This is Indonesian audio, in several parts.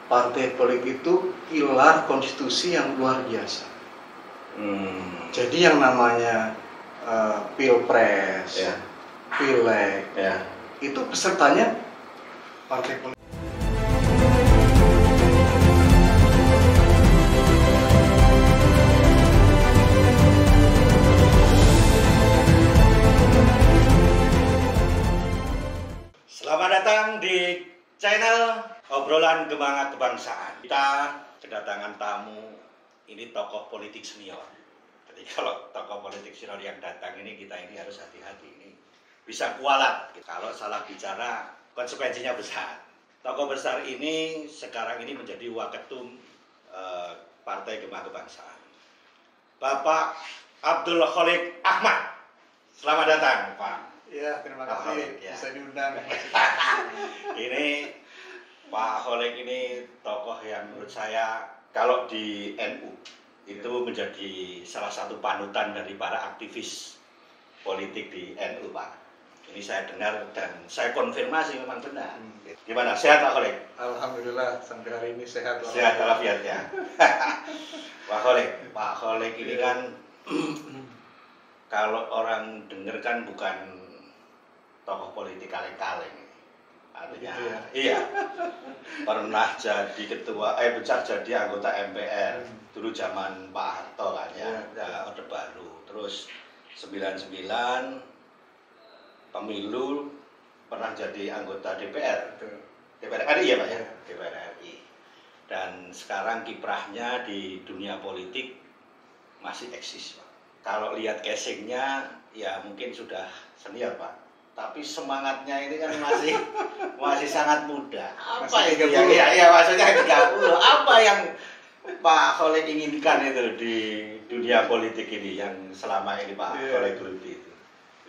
partai politik itu pilar konstitusi yang luar biasa. Jadi yang namanya pilpres, pileg, itu pesertanya partai politik. Selamat datang di channel Obrolan Gema Kebangsaan. Kita kedatangan tamu, ini tokoh politik senior. Jadi kalau tokoh politik senior yang datang ini, kita ini harus hati-hati, ini bisa kualat. Kalau salah bicara, konsekuensinya besar. Tokoh besar ini sekarang ini menjadi waketum Partai Gema Kebangsaan, Bapak Abdul Kholik Ahmad. Selamat datang, Pak. Ya, terima kasih bisa diundang. Ini Pak Kholik ini tokoh yang menurut saya kalau di NU itu menjadi salah satu panutan dari para aktivis politik di NU, Pak. Ini saya dengar dan saya konfirmasi memang benar. Gimana, sehat Pak Kholik? Alhamdulillah sampai hari ini sehat. Sehat walafiat ya. Pak Kholik ini kan kalau orang dengar kan bukan tokoh politik kaleng-kaleng, artinya iya pernah jadi ketua, besar jadi anggota MPR dulu zaman Pak Harto kan ya, Orde Baru, terus 99 pemilu pernah jadi anggota DPR RI ya Pak ya, DPR RI, dan sekarang kiprahnya di dunia politik masih eksis Pak. Kalau lihat casingnya ya mungkin sudah senior Pak, tapi semangatnya ini kan masih sangat muda. Apa itu? Ya, maksudnya 30. Apa yang Pak Kholik inginkan itu di dunia politik ini yang selama ini Pak Kholik geluti itu?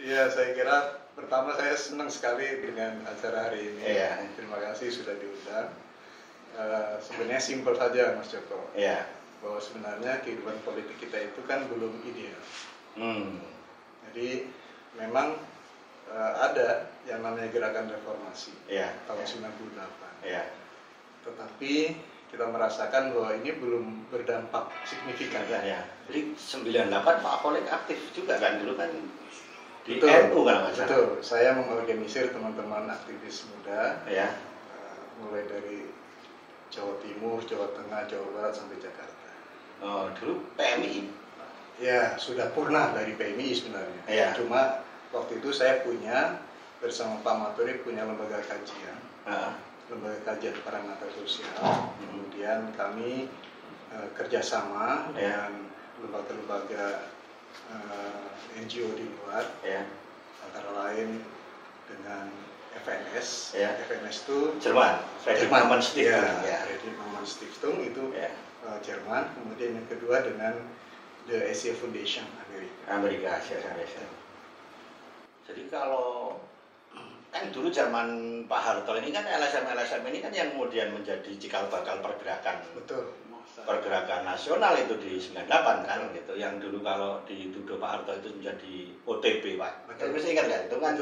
Iya, saya kira pertama saya senang sekali dengan acara hari ini. Terima kasih sudah diundang. Sebenarnya simpel saja Mas Joko. Bahwa sebenarnya kehidupan politik kita itu kan belum ideal. Jadi memang ada yang namanya gerakan reformasi tahun 98. Tetapi kita merasakan bahwa ini belum berdampak signifikan. Jadi 98 Pak Kholik aktif juga kan dulu kan di NU kan Mas? Betul. Saya mengorganisir teman-teman aktivis muda, mulai dari Jawa Timur, Jawa Tengah, Jawa Barat sampai Jakarta. Oh, dulu PMI? Ya, sudah purna dari PMI sebenarnya. Cuma waktu itu saya punya bersama Pak Maturi punya lembaga kajian, lembaga kajian parameter sosial. Kemudian kami kerjasama dengan lembaga-lembaga NGO di luar, antara lain dengan FNS. FNS itu Jerman, Friedrich Naumann Stiftung. Friedrich Naumann Stiftung itu Jerman. Kemudian yang kedua dengan The Asia Foundation Amerika Asia Foundation. Jadi kalau kan dulu zaman Pak Harto ini kan LSM ini kan yang kemudian menjadi cikal bakal pergerakan. Pergerakan nasional itu di 98 kan gitu. Yang dulu kalau dituduh Pak Harto itu menjadi OTB Pak. Masih ingat kan itu kan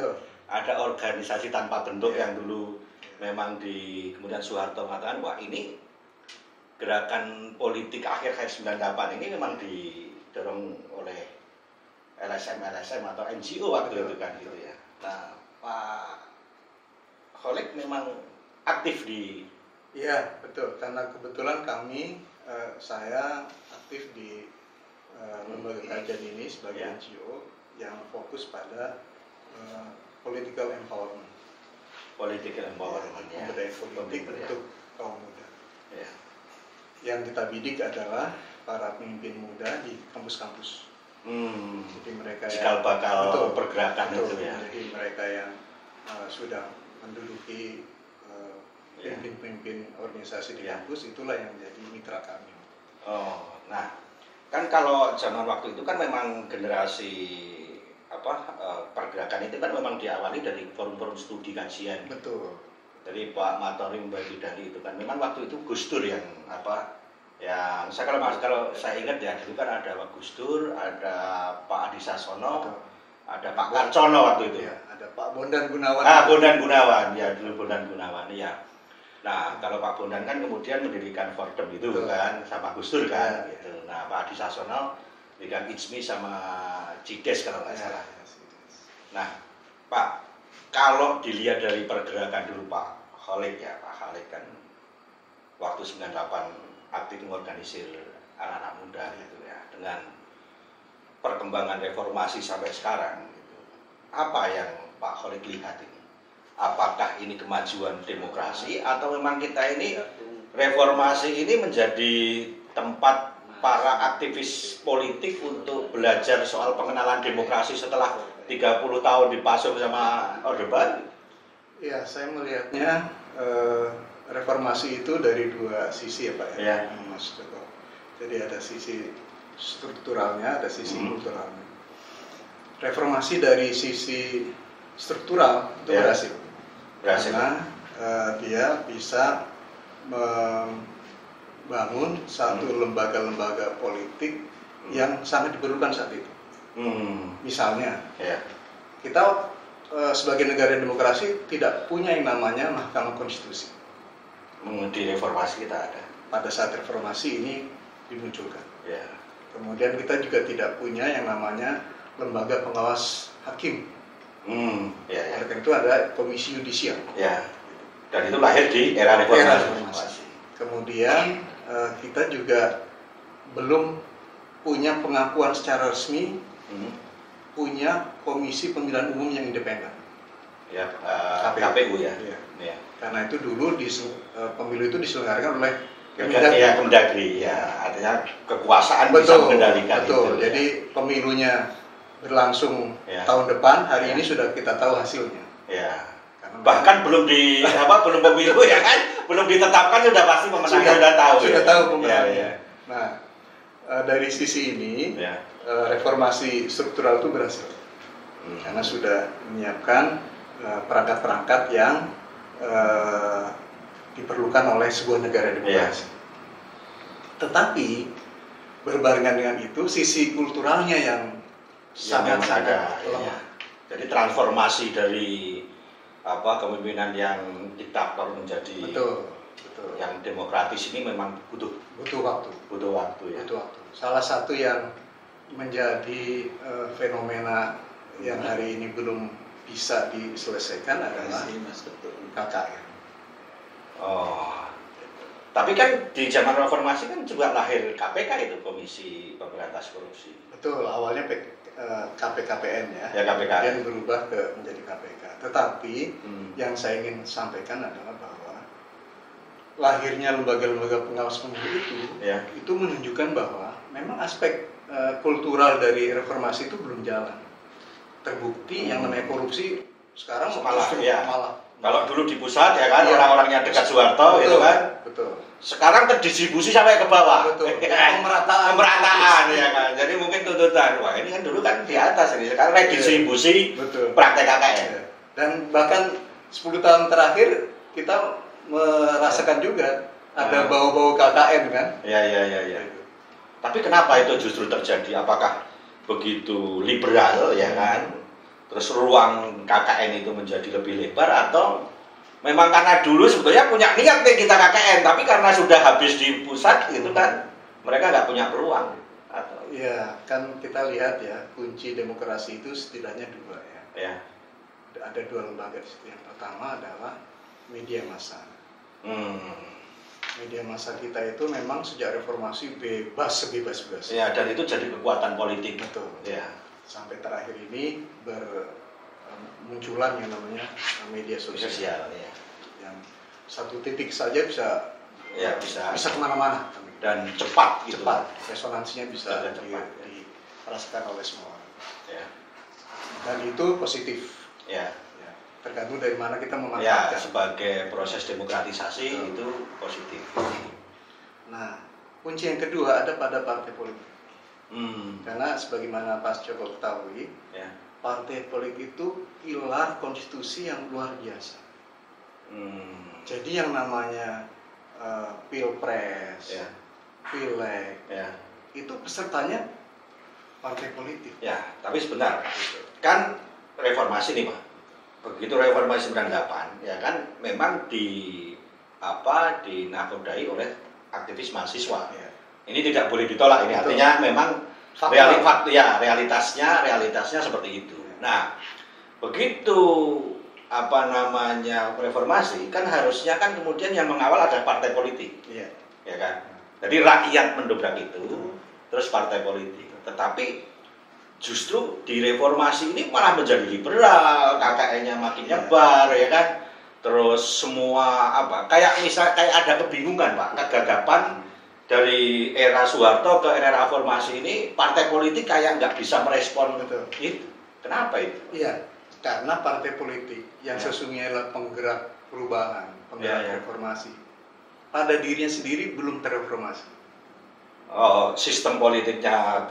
ada organisasi tanpa bentuk yang dulu memang kemudian Soeharto mengatakan wah ini gerakan politik akhir 98 ini memang didorong oleh LSM atau NGO waktu itu kan gitu ya. Nah, Pak Kholik memang aktif di... Iya, betul. Karena kebetulan saya aktif di lembaga kajian ini sebagai NGO yang fokus pada political empowerment. Political empowerment, pemberdayaan politik untuk kaum muda. Yang kita bidik adalah para pemimpin muda di kampus-kampus. Jadi mereka cikal bakal pergerakan itu ya. Jadi mereka yang sudah menduduki pemimpin organisasi di kampus, itulah yang menjadi mitra kami. Oh, nah kan kalau zaman waktu itu kan memang generasi pergerakan itu kan memang diawali dari forum-forum studi kajian. Betul. Dari Pak Maturi membagi dari itu kan memang waktu itu Gus Dur yang yang kalau saya ingat ya dulu kan ada Pak Gus Dur, ada Pak Adi Sasono, ada Pak Karcono waktu itu. Ada Pak Bondan Gunawan. Bondan Gunawan ya, dulu Bondan Gunawan ya. Nah, kalau Pak Bondan kan kemudian mendirikan Fordem itu kan, sama Gus Dur kan, gitu. Nah, Pak Adi Sasono mendirikan IJMI sama Cides kalau nggak salah. Nah, Pak, kalau dilihat dari pergerakan dulu Pak Khalid ya, Pak Khalid kan waktu 98 aktif mengorganisir anak-anak muda gitu ya, dengan perkembangan reformasi sampai sekarang gitu. Apa yang Pak Khalid lihat ini? Apakah ini kemajuan demokrasi atau memang kita ini reformasi ini menjadi tempat para aktivis politik untuk belajar soal pengenalan demokrasi setelah 30 tahun dipasung sama Orde Baru? Ya, saya melihatnya reformasi itu dari dua sisi ya Pak ya, Mas Joko. Jadi ada sisi strukturalnya, ada sisi kulturalnya. Reformasi dari sisi struktural itu berhasil. Karena dia bisa membangun satu lembaga-lembaga politik yang sangat diperlukan saat itu. Misalnya, kita sebagai negara demokrasi tidak punya yang namanya Mahkamah Konstitusi. Di reformasi kita ada. Pada saat reformasi ini dimunculkan. Kemudian kita juga tidak punya yang namanya lembaga pengawas hakim. Oleh karena itu ada komisi yudisial. Dan itu lahir di era reformasi. Kemudian kita juga belum punya pengakuan secara resmi punya komisi pemilihan umum yang independen. KPU ya. Karena itu dulu pemilu itu diselenggarakan oleh Kemendagri. Artinya kekuasaan bisa mengendalikan itu. Jadi pemilunya berlangsung tahun depan, hari ini sudah kita tahu hasilnya. Bahkan belum belum pemilu ya kan, belum ditetapkan sudah pasti pemenangnya sudah tahu. Sudah tahu pemenangnya. Nah, dari sisi ini reformasi struktural itu berhasil, karena sudah menyiapkan perangkat-perangkat yang diperlukan oleh sebuah negara demokrasi. Tetapi berbarengan dengan itu sisi kulturalnya yang sangat lemah. Jadi transformasi dari kepemimpinan yang diktator menjadi yang demokratis ini memang butuh waktu. Salah satu yang menjadi fenomena yang hari ini belum bisa diselesaikan adalah KKN. Tapi kan di zaman reformasi kan juga lahir KPK itu, Komisi Pemberantas Korupsi. Betul, awalnya KPKPN ya, KPKN. Kemudian berubah menjadi KPK. Tetapi yang saya ingin sampaikan adalah bahwa lahirnya lembaga-lembaga pengawas pemilu itu menunjukkan bahwa memang aspek kultural dari reformasi itu belum jalan. Terbukti yang namanya korupsi sekarang malah. Kalau dulu di pusat ya kan orang-orang yang dekat Soeharto gitu kan. Betul. Sekarang terdistribusi sampai ke bawah. Pemerataan ya kan. Jadi mungkin tuntutan. Wah, ini kan dulu kan di atas ini. Sekarang redistribusi praktek KKN. Dan bahkan 10 tahun terakhir kita merasakan juga ada bau-bau KKN kan. Iya. Tapi kenapa itu justru terjadi? Apakah begitu liberal ya kan? Terus ruang KKN itu menjadi lebih lebar atau memang karena dulu sebetulnya punya niat nih kita KKN, tapi karena sudah habis di pusat gitu kan mereka nggak punya peluang atau? Ya kan kita lihat ya, kunci demokrasi itu setidaknya dua ya. Ada dua lembaga di situ. Yang pertama adalah media massa. Media massa kita itu memang sejak reformasi sebebas-bebasnya. Dan itu jadi kekuatan politik. Betul. Sampai terakhir ini bermunculan yang namanya media sosial. Yang satu titik saja bisa kemana-mana dan cepat. Resonansinya bisa dirasakan oleh semua orang. Dan itu positif. Tergantung dari mana kita memanfaatkan. Sebagai proses demokratisasi itu positif. Nah, kunci yang kedua ada pada partai politik. Karena sebagaimana Pak Joko ketahui, partai politik itu pilar konstitusi yang luar biasa. Jadi yang namanya pilpres, pileg, itu pesertanya partai politik. Tapi sebentar, kan reformasi nih Pak. Begitu reformasi 98, ya kan memang di dinakodai oleh aktivis mahasiswa. Ya. Ini tidak boleh ditolak, ini artinya memang realitasnya seperti itu. Nah, begitu reformasi kan harusnya kan kemudian yang mengawal ada partai politik, ya kan. Jadi rakyat mendobrak itu, terus partai politik. Tetapi justru di reformasi ini malah menjadi liberal, KKN-nya makin nyebar, ya kan. Terus semua kayak ada kebingungan Pak, kegagapan dari era Soeharto ke era reformasi ini, partai politik kayak nggak bisa merespon itu. Kenapa itu? Iya, karena partai politik yang sesungguhnya adalah penggerak perubahan, penggerak reformasi, pada dirinya sendiri belum terreformasi. Oh, sistem politiknya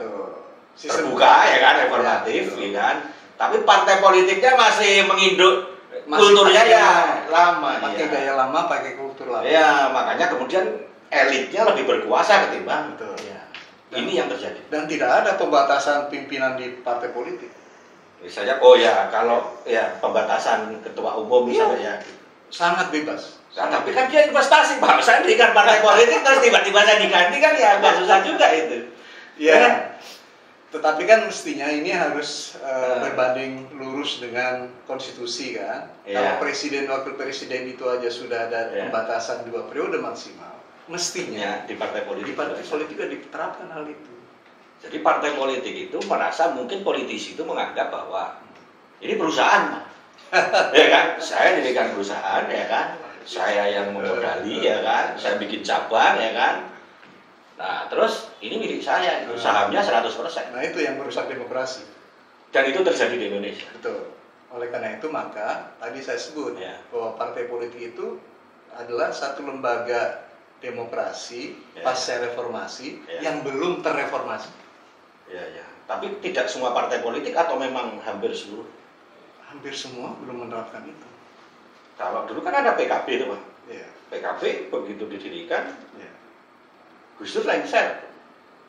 terbuka ya kan, reformatif, ya kan. Tapi partai politiknya masih menginduk kulturnya lama, pakai gaya lama, pakai kultur lama. Ya, makanya kemudian elitnya lebih berkuasa ketimbang. Ini yang terjadi. Dan tidak ada pembatasan pimpinan di partai politik. Misalnya, kalau pembatasan ketua umum misalnya sangat bebas. Nah, tapi kan dia investasi Pak, saya berikan partai politik terus tiba-tiba saya diganti kan ya agak susah juga itu. Iya. Tetapi kan mestinya ini harus berbanding lurus dengan konstitusi kan. Kalau presiden wakil presiden itu aja sudah ada pembatasan 2 periode maksimal, mestinya di partai politik juga diterapkan hal itu. Jadi partai politik itu merasa mungkin politisi itu menganggap bahwa ini perusahaan, ya kan? Saya dirikan perusahaan, ya kan? Saya yang memodali, ya kan? Saya bikin cabang, ya kan? Nah, terus ini milik saya, sahamnya 100%. Nah, itu yang merusak demokrasi. Dan itu terjadi di Indonesia. Betul. Oleh karena itu maka tadi saya sebut bahwa partai politik itu adalah satu lembaga demokrasi pasca reformasi yang belum terreformasi. Tapi tidak semua partai politik atau memang hampir seluruh? Hampir semua belum menerapkan itu. Kalau dulu kan ada PKB itu Pak. PKB begitu didirikan, Gus Dur lengser.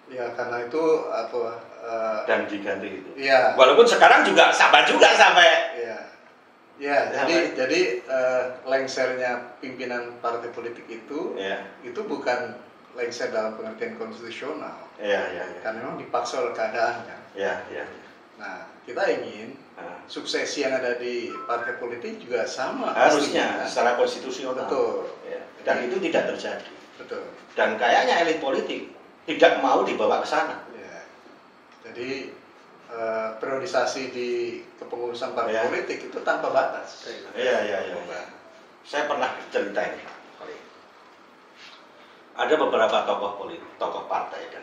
Ya karena itu dan diganti itu. Ya. Walaupun sekarang juga sama juga sampai. Jadi lengsernya pimpinan partai politik itu bukan lengser dalam pengertian konstitusional. Karena memang dipaksa oleh keadaan kan. Nah, kita ingin suksesi yang ada di partai politik juga sama. Harusnya secara konstitusional. Betul. Dan itu tidak terjadi. Betul. Dan kayaknya elit politik tidak mau dibawa ke sana. Jadi periodisasi di kepengurusan partai politik itu tanpa batas. Saya pernah cerita ini. Ada beberapa tokoh partai dan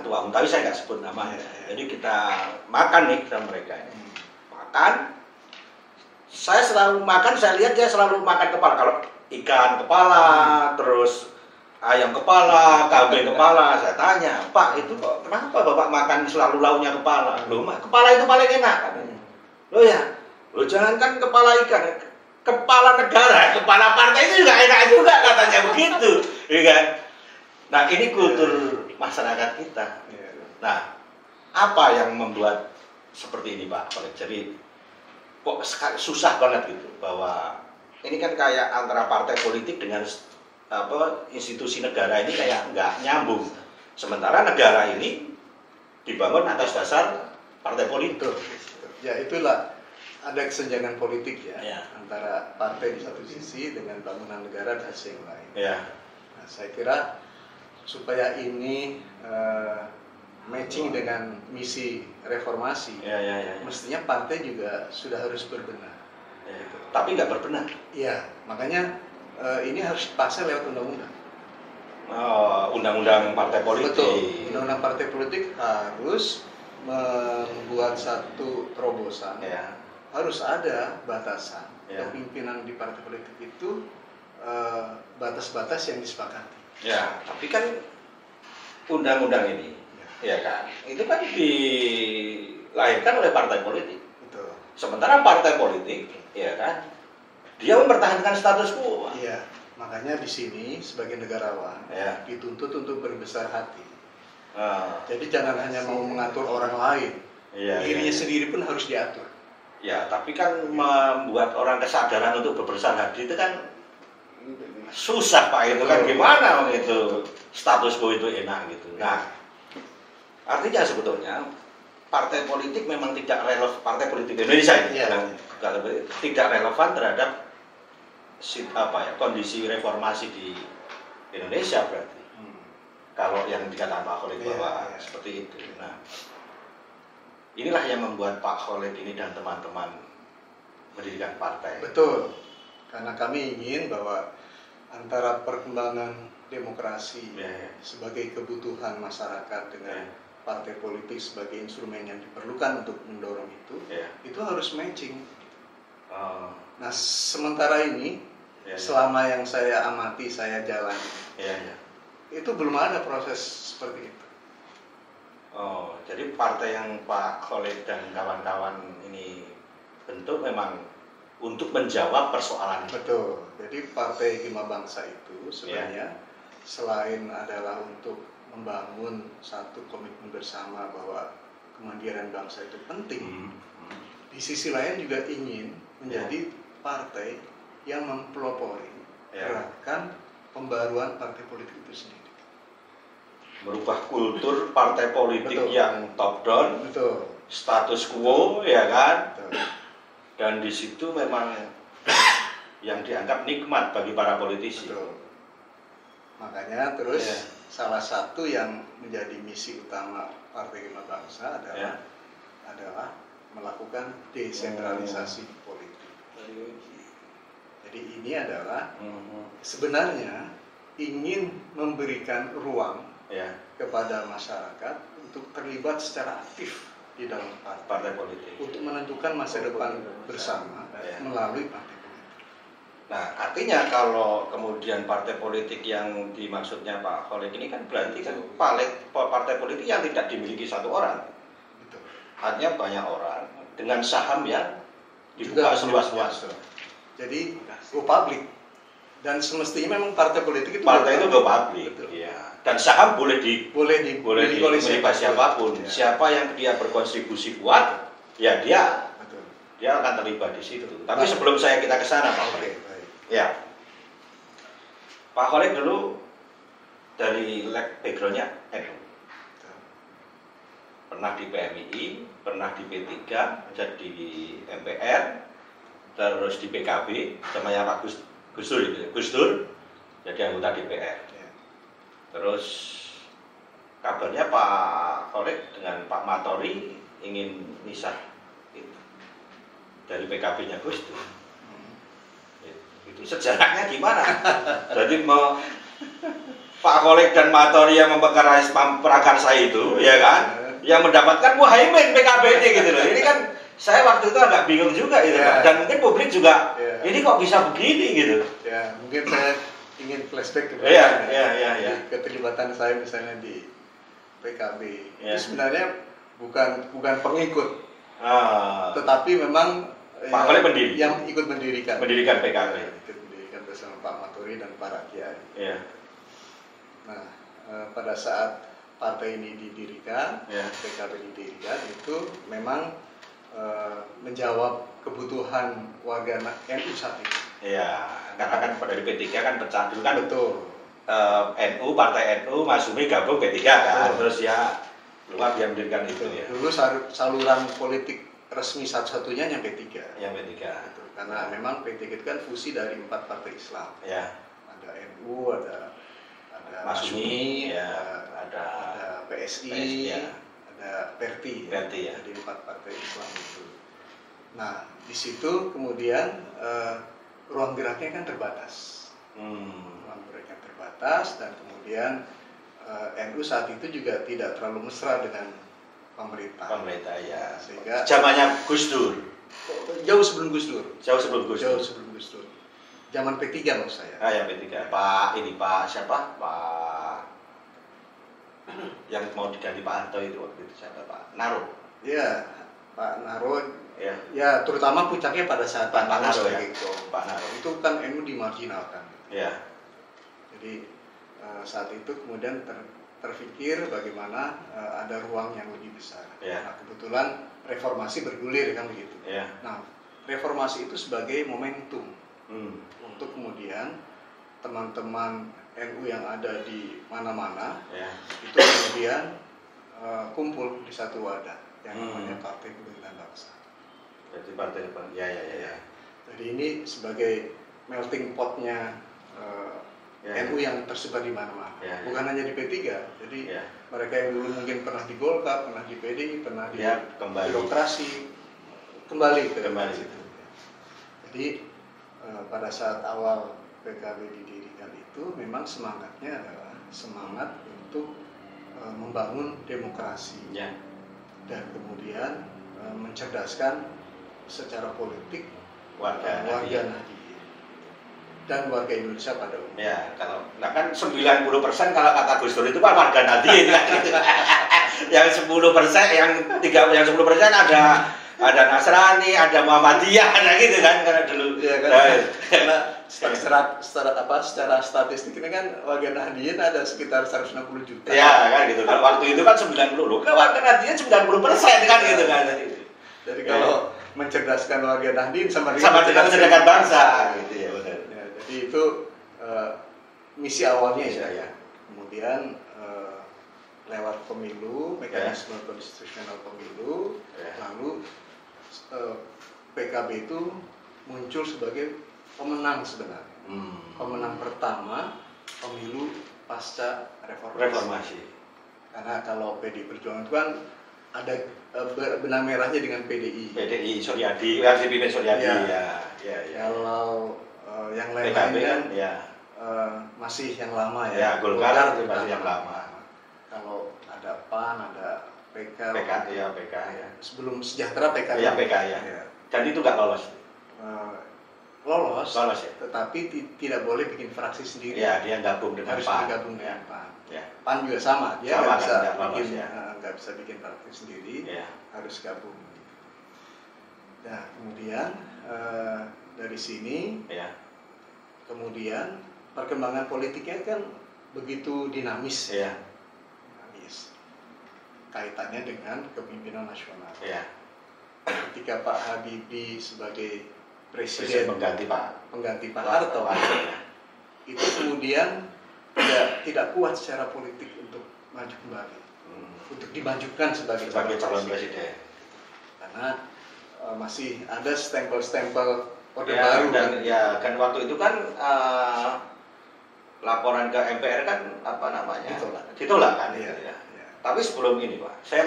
ketua umum, tapi saya nggak sebut namanya. Jadi kita makan nih sama mereka ini. Makan, saya selalu makan, saya lihat dia selalu makan kepala. Kalau ikan kepala, terus ayam kepala, kambing kepala, saya tanya, Pak itu kok kenapa Bapak makan selalu lauknya kepala? Loh, kepala itu paling enak katanya. Loh jangankan kepala ikan, kepala negara, kepala partai itu juga enak juga katanya begitu, ya kan? Nah ini kultur masyarakat kita. Nah apa yang membuat seperti ini Pak? Jadi kok susah banget gitu bahwa ini kan kayak antara partai politik dengan institusi negara ini kayak nggak nyambung. Sementara negara ini dibangun atas dasar partai politik. Ya itulah. Ada kesenjangan politik antara partai di satu sisi dengan bangunan negara di sisi yang lain. Nah, saya kira supaya ini matching dengan misi reformasi, mestinya partai juga sudah harus berbenah. Tapi nggak berbenah. Iya, makanya ini harus dipaksa lewat undang-undang. Undang-undang partai politik. Betul. Undang-undang partai politik harus membuat satu terobosan. Harus ada batasan. Pimpinan di partai politik itu batas-batas yang disepakati. Tapi kan undang-undang ini, kan, itu kan dilahirkan oleh partai politik. Betul. Sementara partai politik, kan, dia mempertahankan status quo. Makanya di sini sebagai negarawan dituntut untuk berbesar hati. Jadi jangan hanya mau mengatur orang lain, dirinya sendiri pun harus diatur. Tapi kan membuat orang kesadaran untuk berbesar hati itu kan susah Pak itu kan gimana itu status quo itu enak gitu. Nah, artinya sebetulnya partai politik memang tidak relevan, partai politik Indonesia ini tidak relevan terhadap kondisi reformasi di Indonesia berarti. Kalau yang dikatakan Pak Khalid bahwa seperti itu. Nah, inilah yang membuat Pak Khalid ini dan teman-teman mendirikan partai. Betul, karena kami ingin bahwa antara perkembangan demokrasi sebagai kebutuhan masyarakat dengan partai politik sebagai instrumen yang diperlukan untuk mendorong itu harus matching. Nah, sementara ini selama yang saya amati, saya jalani, itu belum ada proses seperti itu. Oh, jadi partai yang Pak Khalid dan kawan-kawan ini bentuk memang untuk menjawab persoalan. Betul. Jadi Partai Hikmat Bangsa itu sebenarnya selain adalah untuk membangun satu komitmen bersama bahwa kemandirian bangsa itu penting, di sisi lain juga ingin menjadi partai yang mempelopori gerakan pembaruan partai politik itu sendiri. Merubah kultur partai politik yang top down, status quo, ya kan? Dan di situ memang yang dianggap nikmat bagi para politisi. Makanya terus salah satu yang menjadi misi utama Partai Hikmat Bangsa adalah melakukan desentralisasi politik. Jadi ini adalah sebenarnya ingin memberikan ruang kepada masyarakat untuk terlibat secara aktif di dalam partai politik untuk menentukan masa depan bersama melalui partai politik. Nah, artinya kalau kemudian partai politik yang dimaksudnya Pak Khalid ini kan berarti kan partai politik yang tidak dimiliki satu orang. Betul. Artinya banyak orang dengan saham yang dibuka seluas-luas. Jadi go public. Dan semestinya memang partai politik itu go public. Iya. Dan saham boleh dimiliki oleh siapapun. Siapa yang dia berkontribusi kuat, ya dia akan terlibat di situ. Tapi sebelum kita ke sana, Pak Khalid. Ya. Pak Khalid dulu dari background-nya NU. Pernah di PMII, pernah di P3, jadi MPR, terus di PKB, namanya Pak Gus Dur, jadi anggota DPR. Terus kabarnya Pak Khalid dengan Pak Matori ingin misah dari PKB-nya Gus Dur. Itu sejarahnya gimana? Jadi Pak Khalid dan Matori yang memperankan itu, ya kan? Yang mendapatkan muhaimin PKB ini gitu loh. Ini kan saya waktu itu agak bingung juga gitu, dan mungkin publik juga ini kok bisa begini gitu. Ya, mungkin saya ingin flashback ke keterlibatan saya misalnya di PKB. Itu sebenarnya bukan pengikut, tetapi memang Pak Khalid pendiri yang ikut mendirikan PKB. Ikut mendirikan bersama Pak Matori dan para kiai. Nah, pada saat partai ini didirikan, PKB didirikan, itu memang menjawab kebutuhan warga NU saat itu. Iya, karena kan dari P3 kan pecah dulu kan. Betul. NU, Partai NU, Mas Sumi gabung P3 kan, terus keluar dia mendirikan itu ya. Dulu saluran politik resmi satu-satunya yang P3. Yang P3. Gitu. Karena memang P3 itu kan fusi dari 4 partai Islam. Ada NU, ada Mas Sumi, ada PSI, ada PERTI. Jadi 4 partai Islam itu. Nah, di situ kemudian ruang geraknya kan terbatas. Ruang geraknya terbatas, dan kemudian NU saat itu juga tidak terlalu mesra dengan pemerintah ya. Sehingga zamannya Gus Dur. Jauh sebelum Gus Dur. Zaman P3 maksud saya. Yang P3. Pak siapa? Yang mau diganti Pak Harto itu waktu itu siapa? Pak Naro. Iya, Pak Naro. Ya, terutama puncaknya pada saat Pak Naro sebagai Pak Naro. Itu kan NU dimarginalkan. Jadi saat itu kemudian terfikir bagaimana ada ruang yang lebih besar. Nah, kebetulan reformasi bergulir kan begitu. Nah, reformasi itu sebagai momentum untuk kemudian teman-teman NU yang ada di mana-mana itu kemudian kumpul di satu wadah yang namanya Partai Kebangkitan Bangsa. Jadi partai ya. Jadi ini sebagai melting potnya NU yang tersebar di mana-mana, bukan hanya di P3. Jadi mereka yang dulu mungkin pernah di Golkar, pernah di PDI, pernah di birokrasi, kembali situ. Jadi pada saat awal PKB didirikan itu memang semangatnya adalah semangat untuk membangun demokrasi dan kemudian mencerdaskan secara politik warga Nahdliyin dan warga Indonesia pada umumnya. Ya, kan 90% kalau kata Gus Dur itu kan warga Nahdliyin kan. Yang 10% yang 10% ada Nasrani, ada Muhammadiyah, ada gitu kan karena dulu. Ya, karena secara statistik ini kan warga Nahdliyin ada sekitar 160 juta. Ya, kan gitu. Kalau waktu itu kan 90 loh. Kan warga Nahdliyin 90% kan gitu kan. Jadi kalau mencerdaskan warga Nahdliyin sama mencerdaskan bangsa gitu ya, benar. Ya, jadi itu misi awalnya ya. Kemudian lewat pemilu, mekanisme konstitusional pemilu, lalu PKB itu muncul sebagai pemenang sebenarnya. Pemenang pertama pemilu pasca reformasi. Karena kalau PDI Perjuangan itu kan ada benang merahnya dengan PDI. Suryadi, Pimpin Suryadi ya. Kalau yang lain-lain kan masih yang lama ya. Ya, Golkar masih yang lama. Kalau ada PAN, ada PK ya. Sebelum Sejahtera PK. Ya, PK ya. Dan itu nggak lolos. Lolos ya. Tetapi tidak boleh bikin fraksi sendiri. Ya, dia gabung dengan harus PAN. bergabung dengan PAN. Ya. PAN juga sama, dia nggak bisa bikin fraksi sendiri, harus gabung. Nah, kemudian dari sini, kemudian perkembangan politiknya kan begitu dinamis. Kaitannya dengan kepemimpinan nasional. Ketika Pak Habibie sebagai presiden pengganti Pak Harto, itu kemudian tidak kuat secara politik untuk maju kembali, untuk dimajukan sebagai calon presiden. Karena masih ada stempel-stempel orde baru kan waktu itu kan laporan ke MPR kan ditolak kan. Tapi sebelum ini Pak, saya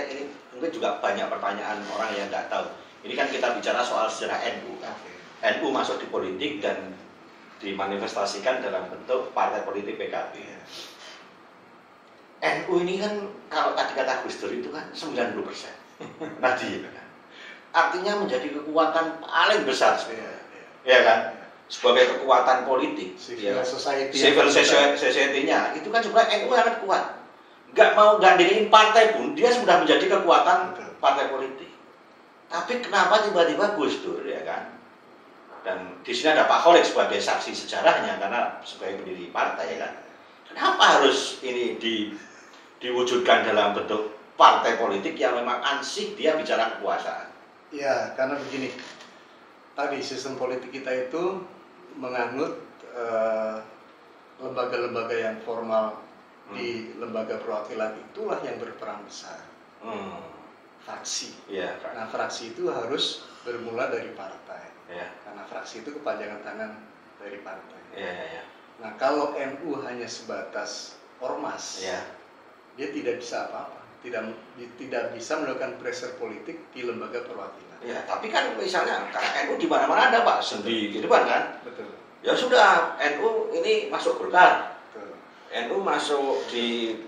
ini mungkin juga banyak pertanyaan orang yang nggak tahu. Ini kan kita bicara soal sejarah NU. NU masuk di politik dan dimanifestasikan dalam bentuk partai politik PKB. NU ini kan kalau tadi kata Gus Dur itu kan 90%. Nahdliyin kan. Artinya menjadi kekuatan paling besar sebenarnya. Ya kan? Sebagai kekuatan politik, civil society-nya itu kan sebenarnya NU sangat kuat. Nggak diriin partai pun dia sudah menjadi kekuatan partai politik. Tapi kenapa tiba-tiba Gus Dur ya kan? Dan di sini ada Pak Khalid sebagai saksi sejarahnya karena sebagai pendiri partai ya kan. Kenapa harus ini diwujudkan dalam bentuk partai politik yang memang ansih dia bicara kekuasaan? Ya, karena begini. Tadi sistem politik kita itu menganut lembaga-lembaga yang formal di lembaga perwakilan itulah yang berperan besar. Fraksi. Nah, fraksi itu harus bermula dari partai. Karena fraksi itu kepanjangan tangan dari partai. Nah, kalau NU hanya sebatas ormas, dia tidak bisa apa-apa. Tidak bisa melakukan pressure politik di lembaga perwakilan. Tapi kan misalnya karena NU di mana-mana ada Pak, sendi gitu kan? Betul. Ya sudah, NU ini masuk Golkar. NU masuk di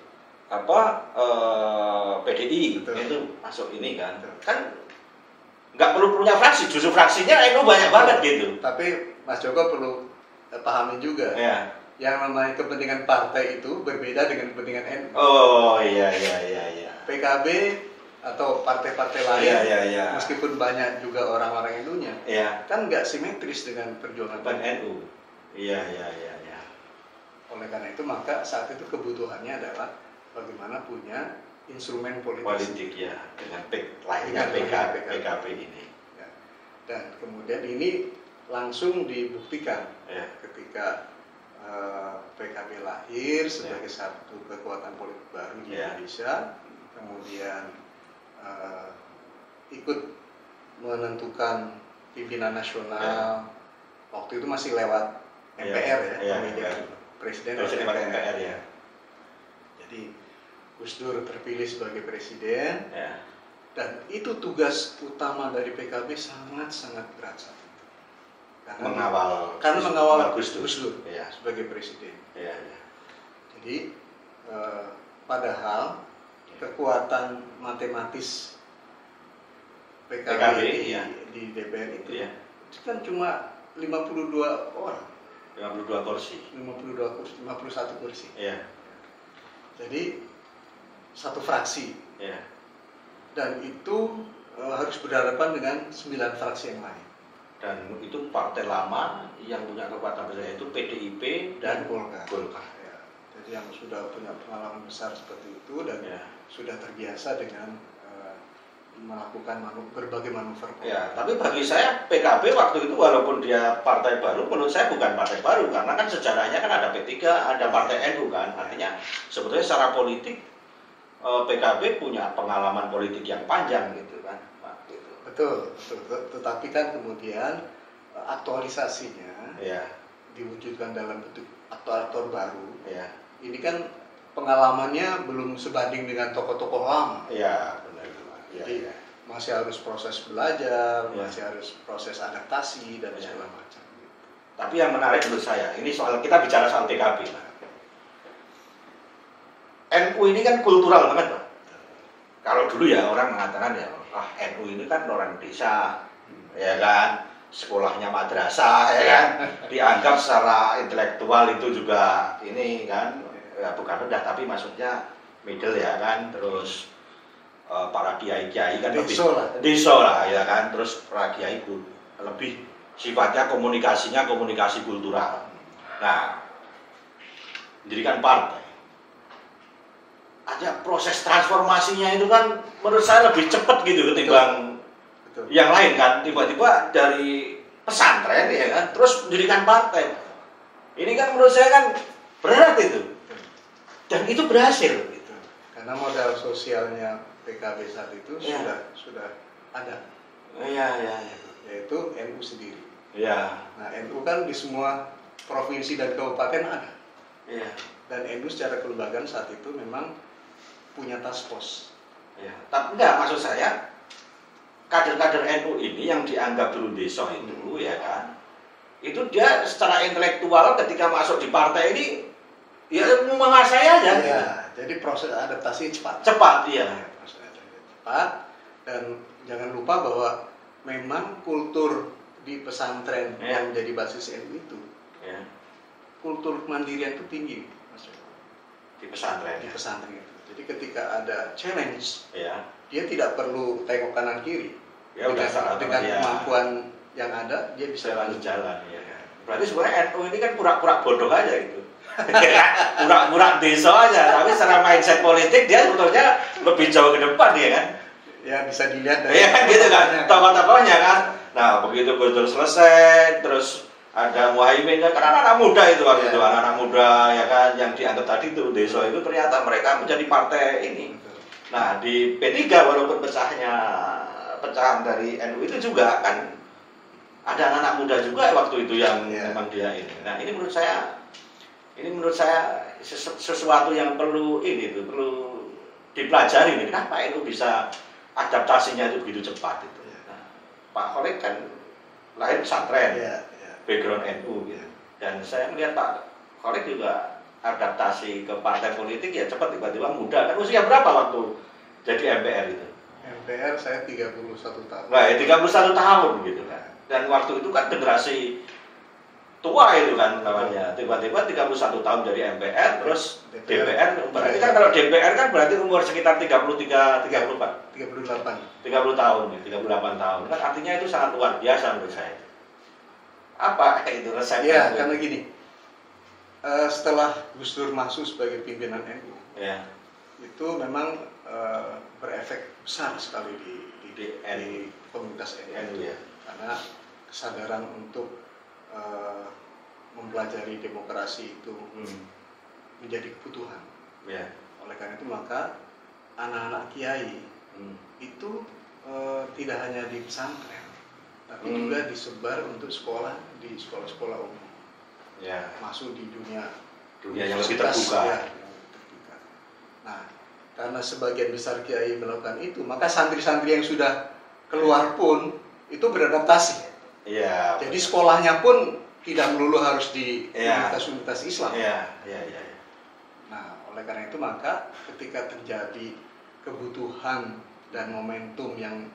PDI. Betul. Itu masuk ini kan. Betul. Kan nggak perlu punya fraksi, justru fraksinya NU banyak banget gitu. Tapi Mas Joko perlu pahami juga. Yang namanya kepentingan partai itu berbeda dengan kepentingan NU. Oh iya. PKB atau partai-partai lain, meskipun banyak juga orang-orang NU-nya, kan nggak simetris dengan perjuangan NU. Iya. Oleh karena itu maka saat itu kebutuhannya adalah bagaimana punya instrumen politik dengan PKB ini. Dan kemudian ini langsung dibuktikan ketika PKB lahir sebagai satu kekuatan politik baru di Indonesia, kemudian ikut menentukan pimpinan nasional. Waktu itu masih lewat MPR pemilihan presiden lewat MPR ya. Jadi Gus Dur terpilih sebagai presiden, dan itu tugas utama dari PKB sangat berat. Karena mengawal Gus Dur sebagai presiden. Jadi padahal kekuatan matematis PKB di DPR itu kan cuma 52 orang. 52 kursi. 51 kursi. Jadi satu fraksi. Dan itu harus berhadapan dengan 9 fraksi yang lain. Dan itu partai lama yang punya kekuatan besar, yaitu PDIP dan Golkar. Jadi yang sudah punya pengalaman besar seperti itu dan sudah terbiasa dengan melakukan berbagai manuver. Tapi bagi saya PKB waktu itu walaupun dia partai baru, menurut saya bukan partai baru, karena kan sejarahnya kan ada P3, ada partai NU kan. Artinya sebetulnya secara politik PKB punya pengalaman politik yang panjang gitu kan. Betul. Tetapi kan kemudian aktualisasinya diwujudkan dalam bentuk aktor-aktor baru. Ini kan pengalamannya belum sebanding dengan tokoh-tokoh lama. Benar. Jadi masih harus proses belajar, masih harus proses adaptasi dan segala macam. Tapi yang menarik menurut saya, ini soal kita bicara soal PKB. NU ini kan kultural banget, Pak. Kalau dulu ya orang mengatakan NU ini kan orang desa, ya kan, sekolahnya madrasah, ya kan, dianggap secara intelektual itu juga ini kan, bukan rendah tapi maksudnya middle ya kan, terus para kiai-kiai kan deso lah ya kan, terus para kiai lebih sifatnya komunikasi kultural. Nah, mendirikan partai. Aja proses transformasinya itu kan menurut saya lebih cepat gitu ketimbang yang lain kan, tiba-tiba dari pesantren ya kan terus mendirikan partai. Ini kan menurut saya kan berat itu. Dan itu berhasil gitu. Karena modal sosialnya PKB saat itu sudah ada. Yaitu NU sendiri. Nah, NU kan di semua provinsi dan kabupaten ada. Dan NU secara kelembagaan saat itu memang punya task force. Tapi enggak, maksud saya kader-kader NU ini yang dianggap dulu desa itu ya kan, itu dia secara intelektual ketika masuk di partai ini ya menguasai aja. Jadi proses adaptasi cepat. Proses adaptasi cepat, dan jangan lupa bahwa memang kultur di pesantren yang menjadi basis NU itu, kultur kemandirian itu tinggi, Mas. Di pesantren itu. Jadi ketika ada challenge, dia tidak perlu tengok kanan kiri. Dengan kemampuan yang ada, dia bisa lanjut jalan. Berarti sebenarnya NU ini kan pura-pura bodoh aja gitu. Pura-pura desa aja, tapi secara mindset politik dia sebetulnya lebih jauh ke depan ya kan. Ya bisa dilihat dari gitu kan, tokoh-tokohnya kan. Nah begitu Gus selesai, terus ada Muhaimin kan, karena anak muda itu waktu itu, anak muda ya kan, yang dianggap tadi itu desa itu ternyata mereka menjadi partai ini. Nah di P3 walaupun pecahan dari NU itu juga kan ada anak muda juga waktu itu yang memang dia ini. Nah ini menurut saya sesuatu yang perlu dipelajari nih. Kenapa NU bisa adaptasinya itu begitu cepat itu? Nah, Pak Khalid kan lahir pesantren, background NU gitu. Dan saya melihat Pak Khalid juga adaptasi ke partai politik ya cepat, tiba-tiba muda. Kan usia berapa waktu jadi MPR itu? MPR saya 31 tahun. Nah, 31 tahun gitu kan. Dan waktu itu kan generasi tua itu kan namanya. Tiba-tiba 31 tahun dari MPR, terus DPR. Berarti kan kalau DPR kan berarti umur sekitar 38 tahun, 38 tahun. Kan artinya itu sangat luar biasa menurut saya. Apa itu resepnya? Karena gini. Setelah Gus Dur masuk sebagai pimpinan NU, itu memang berefek besar sekali di komunitas NU ya. Karena kesadaran untuk mempelajari demokrasi itu menjadi kebutuhan. Oleh karena itu maka anak-anak kiai itu tidak hanya di pesantren, tapi juga disebar untuk sekolah di sekolah-sekolah umum. Masuk di dunia yang lebih terbuka. Nah, karena sebagian besar kiai melakukan itu, maka santri-santri yang sudah keluar pun itu beradaptasi. Jadi sekolahnya pun tidak melulu harus di universitas Islam. Nah, oleh karena itu maka ketika terjadi kebutuhan dan momentum yang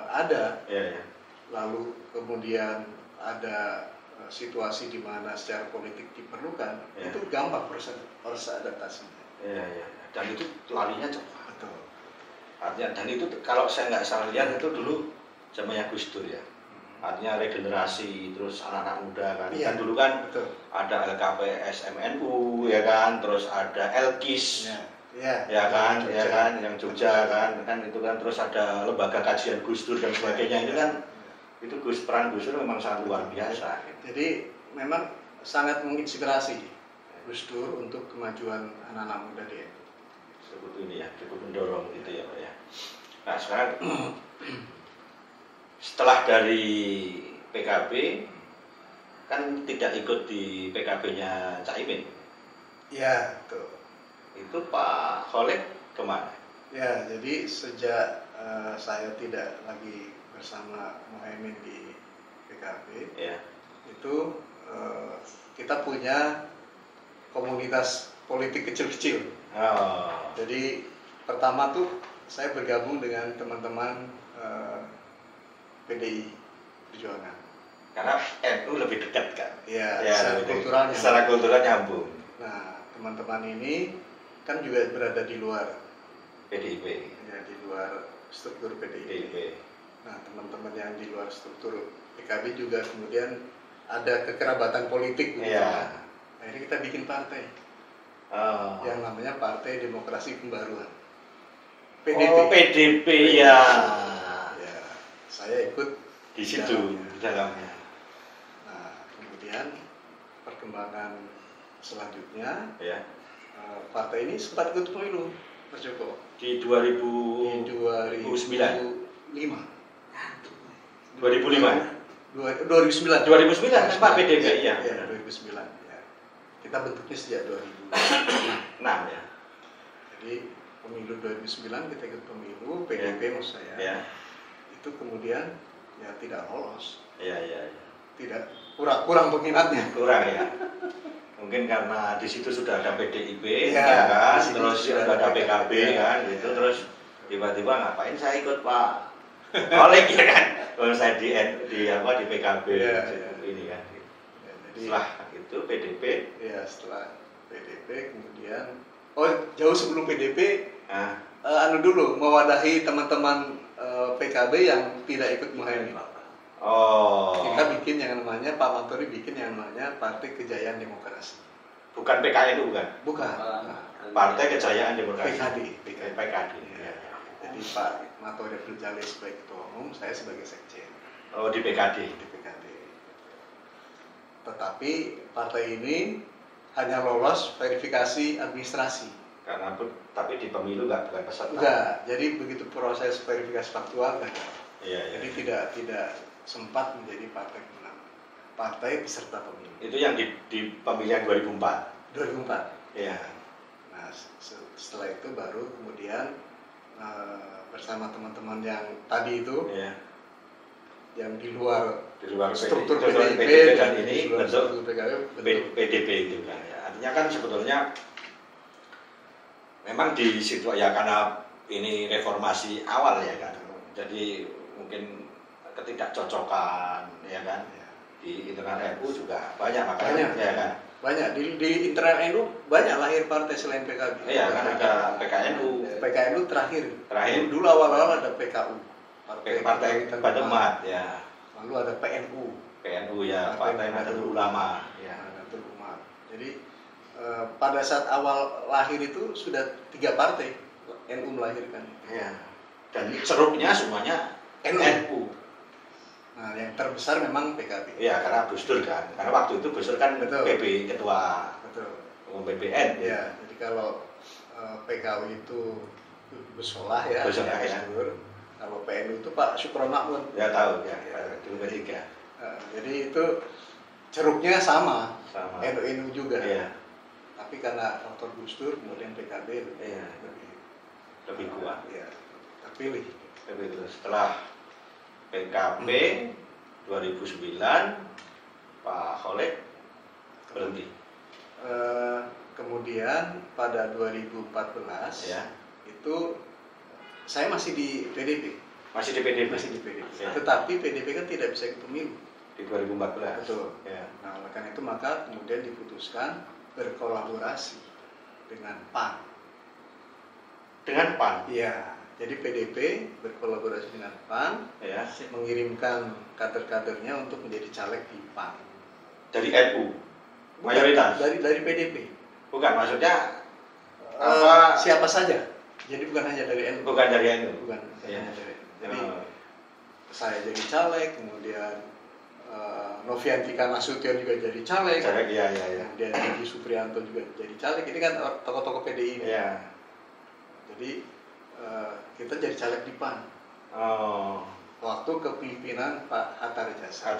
ada, lalu kemudian ada situasi di mana secara politik diperlukan, itu gampang proses adaptasinya. Dan itu larinya cepat. Betul. Artinya, dan itu kalau saya nggak salah lihat itu dulu zamannya Gus Dur ya. Artinya regenerasi, terus anak-anak muda kan. Kan dulu kan ada LKPS MNU ya kan, terus ada Elkis. Kan, yang Jogja kan itu kan, terus ada lembaga kajian Gus Dur dan sebagainya. Itu kan itu peran Gus Dur memang sangat luar biasa. Jadi memang sangat menginspirasi Gus Dur untuk kemajuan anak-anak muda di NU. Seperti ini ya, cukup mendorong gitu ya Pak ya. Nah sekarang setelah dari PKB kan tidak ikut di PKB-nya Caimin. Betul. Itu Pak Khalid kemana? Jadi sejak saya tidak lagi bersama Muhaimin di PKB, itu kita punya komunitas politik kecil-kecil. Jadi pertama tuh saya bergabung dengan teman-teman PDI Perjuangan. Karena NU lebih dekat kan? Secara kultural nyambung. Nah, teman-teman ini kan juga berada di luar PDIP. Di luar struktur PDIP. Nah, teman-teman yang di luar struktur PKB juga kemudian ada kekerabatan politik. Akhirnya kita bikin partai. Yang namanya Partai Demokrasi Pembaruan. PDP. Saya ikut di situ dalamnya. Nah, kemudian perkembangan selanjutnya, partai ini sempat ikut pemilu, Mas Joko. Di 2009. 2005. 2009 Pak PDP ya. 2009 ya. Kita bentuknya sejak 2006 ya. Jadi pemilu 2009 kita ikut pemilu PDP maksud saya. Itu kemudian tidak lolos. Tidak, kurang peminatnya. Kurang ya. Mungkin karena di situ sudah ada PDIP, kan, terus sudah ada PKB kan, gitu. Terus tiba-tiba ngapain saya ikut Pak Khalid ya kan? Kalau saya di PKB ini kan. Jadi setelah itu PDP. Setelah PDP kemudian jauh sebelum PDP dulu mewadahi teman-teman PKB yang tidak ikut Muhaimin. Kita bikin yang namanya, Pak Matori bikin yang namanya Partai Kejayaan Demokrasi. Bukan PKNU bukan? Bukan. Partai Kejayaan Demokrasi. PKD. Jadi Pak Matori berjalin sebagai ketua umum, saya sebagai sekjen. Di PKD. Tetapi partai ini hanya lolos verifikasi administrasi. Tapi di pemilu bukan peserta. Enggak. Jadi begitu proses verifikasi faktual gagal. Jadi tidak sempat menjadi partai pemenang. Partai peserta pemilu. Itu yang di pemilihan 2004. 2004. Nah, setelah itu baru kemudian bersama teman-teman yang tadi itu, yang di luar struktur PDIP dan ini bentuk PDP itu kan. Artinya kan sebetulnya memang di situ ya, karena ini reformasi awal ya kan. Jadi mungkin ketidakcocokan ya kan. Di internal NU juga banyak makanya ya kan. Banyak di internal NU banyak lahir partai selain PKB. Iya kan, ada PKNU. PKNU terakhir. Dulu awal-awal ada PKU. Partai Pademat ya. Lalu ada PNU. PNU ya, Partai Nahdlatul Ulama. Ya, Nahdlatul Ulama. Jadi pada saat awal lahir itu sudah 3 partai NU melahirkan. Ya. Dan ceruknya semuanya NU. Nah, yang terbesar memang PKB. Iya, karena Gus Dur kan. Karena waktu itu Gus Dur kan PB ketua umum PBN. Iya, jadi kalau PKW itu Gus Solah ya, Gus Dur. Kalau PNU itu Pak Syukron Makmun. Ya tahu ya, dulu ketiga. Jadi itu ceruknya sama. NU juga. Iya. Tapi karena faktor Gus Dur kemudian PKB lebih kuat. Iya, terpilih. Setelah PKB 2009 Pak Khalid berhenti. Kemudian pada 2014 ya. Itu saya masih di PDP. Masih di PDP. Ya. Tetapi PDP kan tidak bisa ikut pemilu di 2014. Betul. Ya. Nah, oleh karena itu maka kemudian diputuskan berkolaborasi dengan PAN. Dengan PAN? Iya. Jadi PDP berkolaborasi dengan PAN, ya. Mengirimkan kader-kadernya untuk menjadi caleg di PAN. Dari NU? Mayoritas? Dari PDP. Bukan, maksudnya siapa saja. Jadi bukan hanya dari NU. Bukan dari NU. Bukan hanya dari NU. Jadi saya jadi caleg, kemudian Noviantika Nasution juga jadi caleg. Iya. Kemudian Edi Suprianto juga jadi caleg. Ini kan tokoh-tokoh PDI. Iya. Jadi kita jadi caleg di PAN. Waktu kepemimpinan Pak Hatta Rajasa.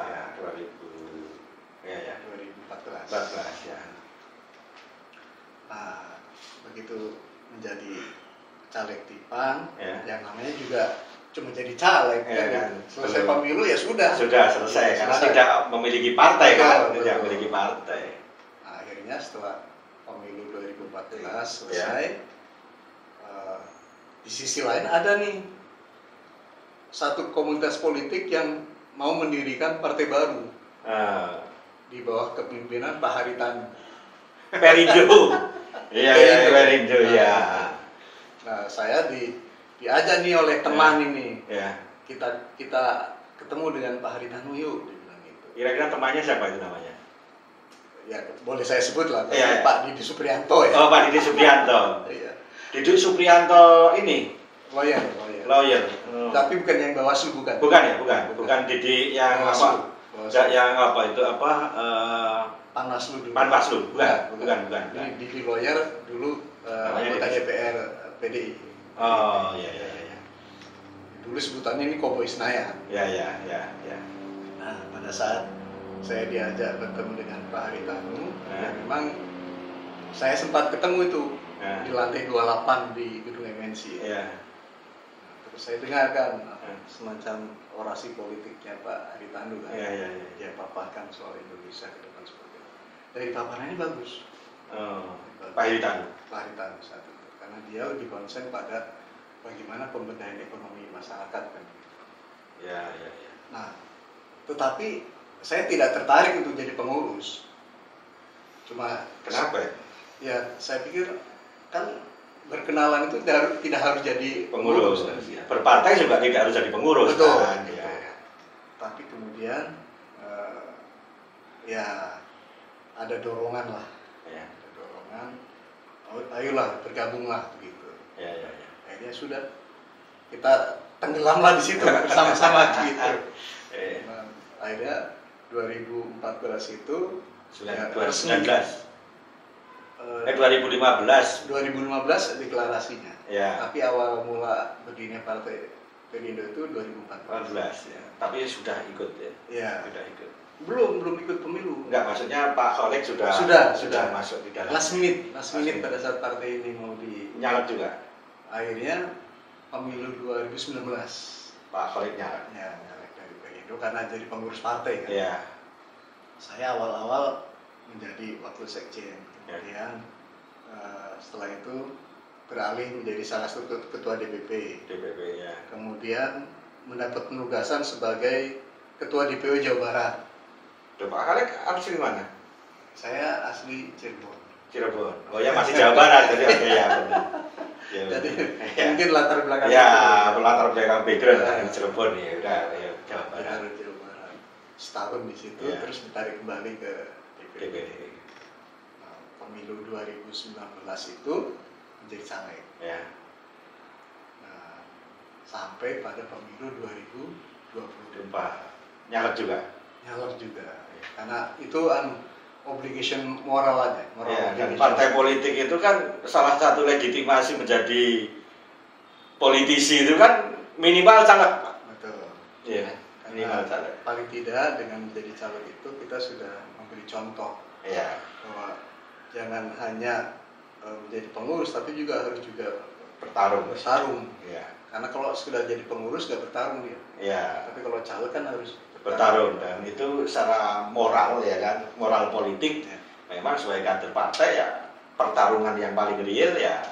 Ya. 2014 ya. Nah, begitu menjadi caleg di PAN, yang namanya juga cuma jadi caleg, kan? Selesai pemilu ya sudah selesai karena tidak memiliki partai kan, tidak memiliki partai. Nah, akhirnya setelah pemilu 2014 selesai, di sisi lain ada nih satu komunitas politik yang mau mendirikan partai baru di bawah kepemimpinan Pak Haritanu. Perindo. Iya, Perindo ya. Nah, saya diajak nih oleh teman ini. Ya. Kita ketemu dengan Pak Haritanu yuk, dia bilang gitu. Kira-kira temannya siapa itu namanya? Ya, boleh saya sebut lah, ya. Pak Didi Suprianto ya. Oh, Pak Didi Suprianto. Iya. Didi Suprianto ini lawyer. Tapi bukan yang Bawaslu, bukan. Bukan Didi yang Bawaslu. Yang apa itu Panwaslu dulu. Panwaslu, bukan. Didi lawyer dulu anggota DPR PDI. Oh, iya. Dulu sebutannya ini Koboi Senayan. Ya. Nah, pada saat saya diajak bertemu dengan Pak Haritanu, ya memang saya sempat ketemu itu di lantai 28 di gedung MNC. Ya. Terus saya dengarkan semacam orasi politiknya Pak Haritanu kan. Dia paparkan soal Indonesia ke depan seperti itu. Dari paparannya bagus. Pak Haritanu saat itu. Karena dia lebih konsen pada bagaimana pemberdayaan ekonomi masyarakat kan. Ya. Nah, tetapi saya tidak tertarik untuk jadi pengurus. Cuma kenapa? Ya, saya pikir kan berkenalan itu tidak harus jadi pengurus. Berpartai juga tidak harus jadi pengurus. Betul. Kan? Ya. Tapi kemudian ya ada dorongan lah. Ya. Ada dorongan. Ayolah bergabunglah begitu. Ya. Akhirnya sudah kita tenggelamlah di situ bersama-sama gitu. Nah, akhirnya 2014 itu 2015 deklarasinya. Ya. Tapi awal mula berdirinya partai Perindo itu 2014 ya. Tapi sudah ikut ya. Ya. Sudah ikut. Belum ikut pemilu. Enggak, maksudnya Pak Khalid sudah masuk di dalam. Last minute pada saat partai ini mau nyalek juga. Akhirnya pemilu 2019 Pak Khalid nyalek. Ya, nyalek dari Perindo karena jadi pengurus partai kan. Iya. Saya awal-awal menjadi wakil sekjen. Kemudian setelah itu beralih menjadi salah satu ketua DPP ya. Kemudian mendapat penugasan sebagai ketua DPW Jawa Barat. Pak Khalid asli mana? Saya asli Cirebon. Oh ya, masih Jawa Barat jadi oke ya. Jadi mungkin latar belakang. Ya, latar belakang background dari Cirebon ya udah Jawa Barat. Setahun di situ terus ditarik kembali ke DPD. Pemilu 2019 itu menjadi caleg. Ya. Nah, sampai pada pemilu 2022. 2024. Nyalek juga. Nyalek juga. Karena itu obligation moral aja. Dan partai politik itu kan salah satu legitimasi menjadi politisi itu kan minimal caleg, Pak. Betul. Iya. Minimal caleg. Paling tidak dengan menjadi caleg itu kita sudah memberi contoh. Iya. Bahwa jangan hanya menjadi pengurus, tapi juga harus juga bertarung. Iya. Karena kalau sudah jadi pengurus nggak bertarung dia. Iya. Tapi kalau caleg kan harus bertarung, dan itu secara moral ya kan, moral politik ya. Memang sebagai kader partai ya pertarungan yang paling real ya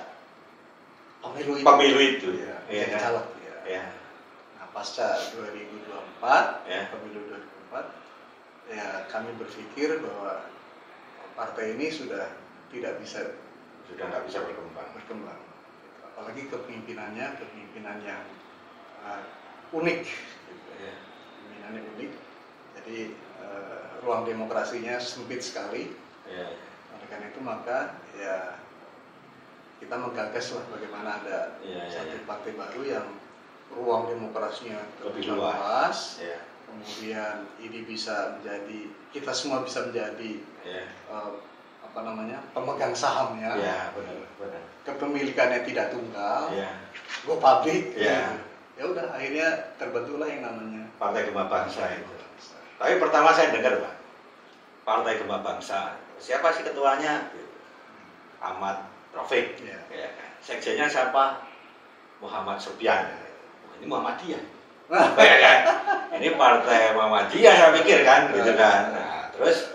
pemilu itu ya, ya, kan? Caleg ya. Ya. Nah, pasca 2024 ya. pemilu 2024 ya kami berpikir bahwa partai ini sudah nggak bisa berkembang. Apalagi kepemimpinan yang unik. Unik, jadi ruang demokrasinya sempit sekali. Oleh karena itu maka ya kita menggagas lah bagaimana ada satu partai baru yang ruang demokrasinya lebih luas. Kemudian ini bisa menjadi, kita semua bisa menjadi pemegang sahamnya. Benar. Kepemilikannya tidak tunggal. Go public. Ya udah akhirnya terbentuklah yang namanya Partai Gema Bangsa itu. Tapi pertama saya dengar, Pak, Partai Gema Bangsa. Siapa sih ketuanya? Ahmad Rafiq. Ya. Sekjennya siapa? Muhammad Sofyan. Ini Muhammadiyah. Ya kan? Ini Partai Muhammadiyah saya pikir kan, gitu kan. Nah, terus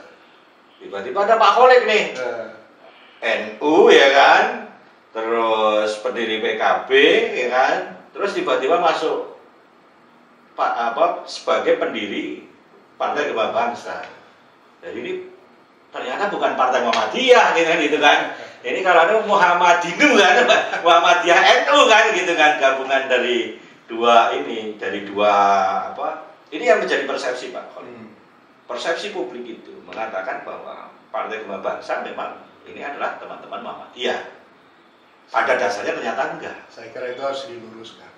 tiba-tiba ada Pak Khalid nih. NU ya kan? Terus pendiri PKB ya kan? Terus tiba-tiba masuk sebagai pendiri Partai Gema Bangsa. Jadi ini ternyata bukan Partai Muhammadiyah gitu kan. Ini kalau ada Muhammadinu kan, Muhammadiyah NU kan gitu kan, gabungan dari dua ini, ini yang menjadi persepsi Pak. Persepsi publik itu mengatakan bahwa Partai Gema Bangsa memang ini adalah teman-teman Muhammadiyah. Pada dasarnya ternyata enggak. Saya kira itu harus diluruskan.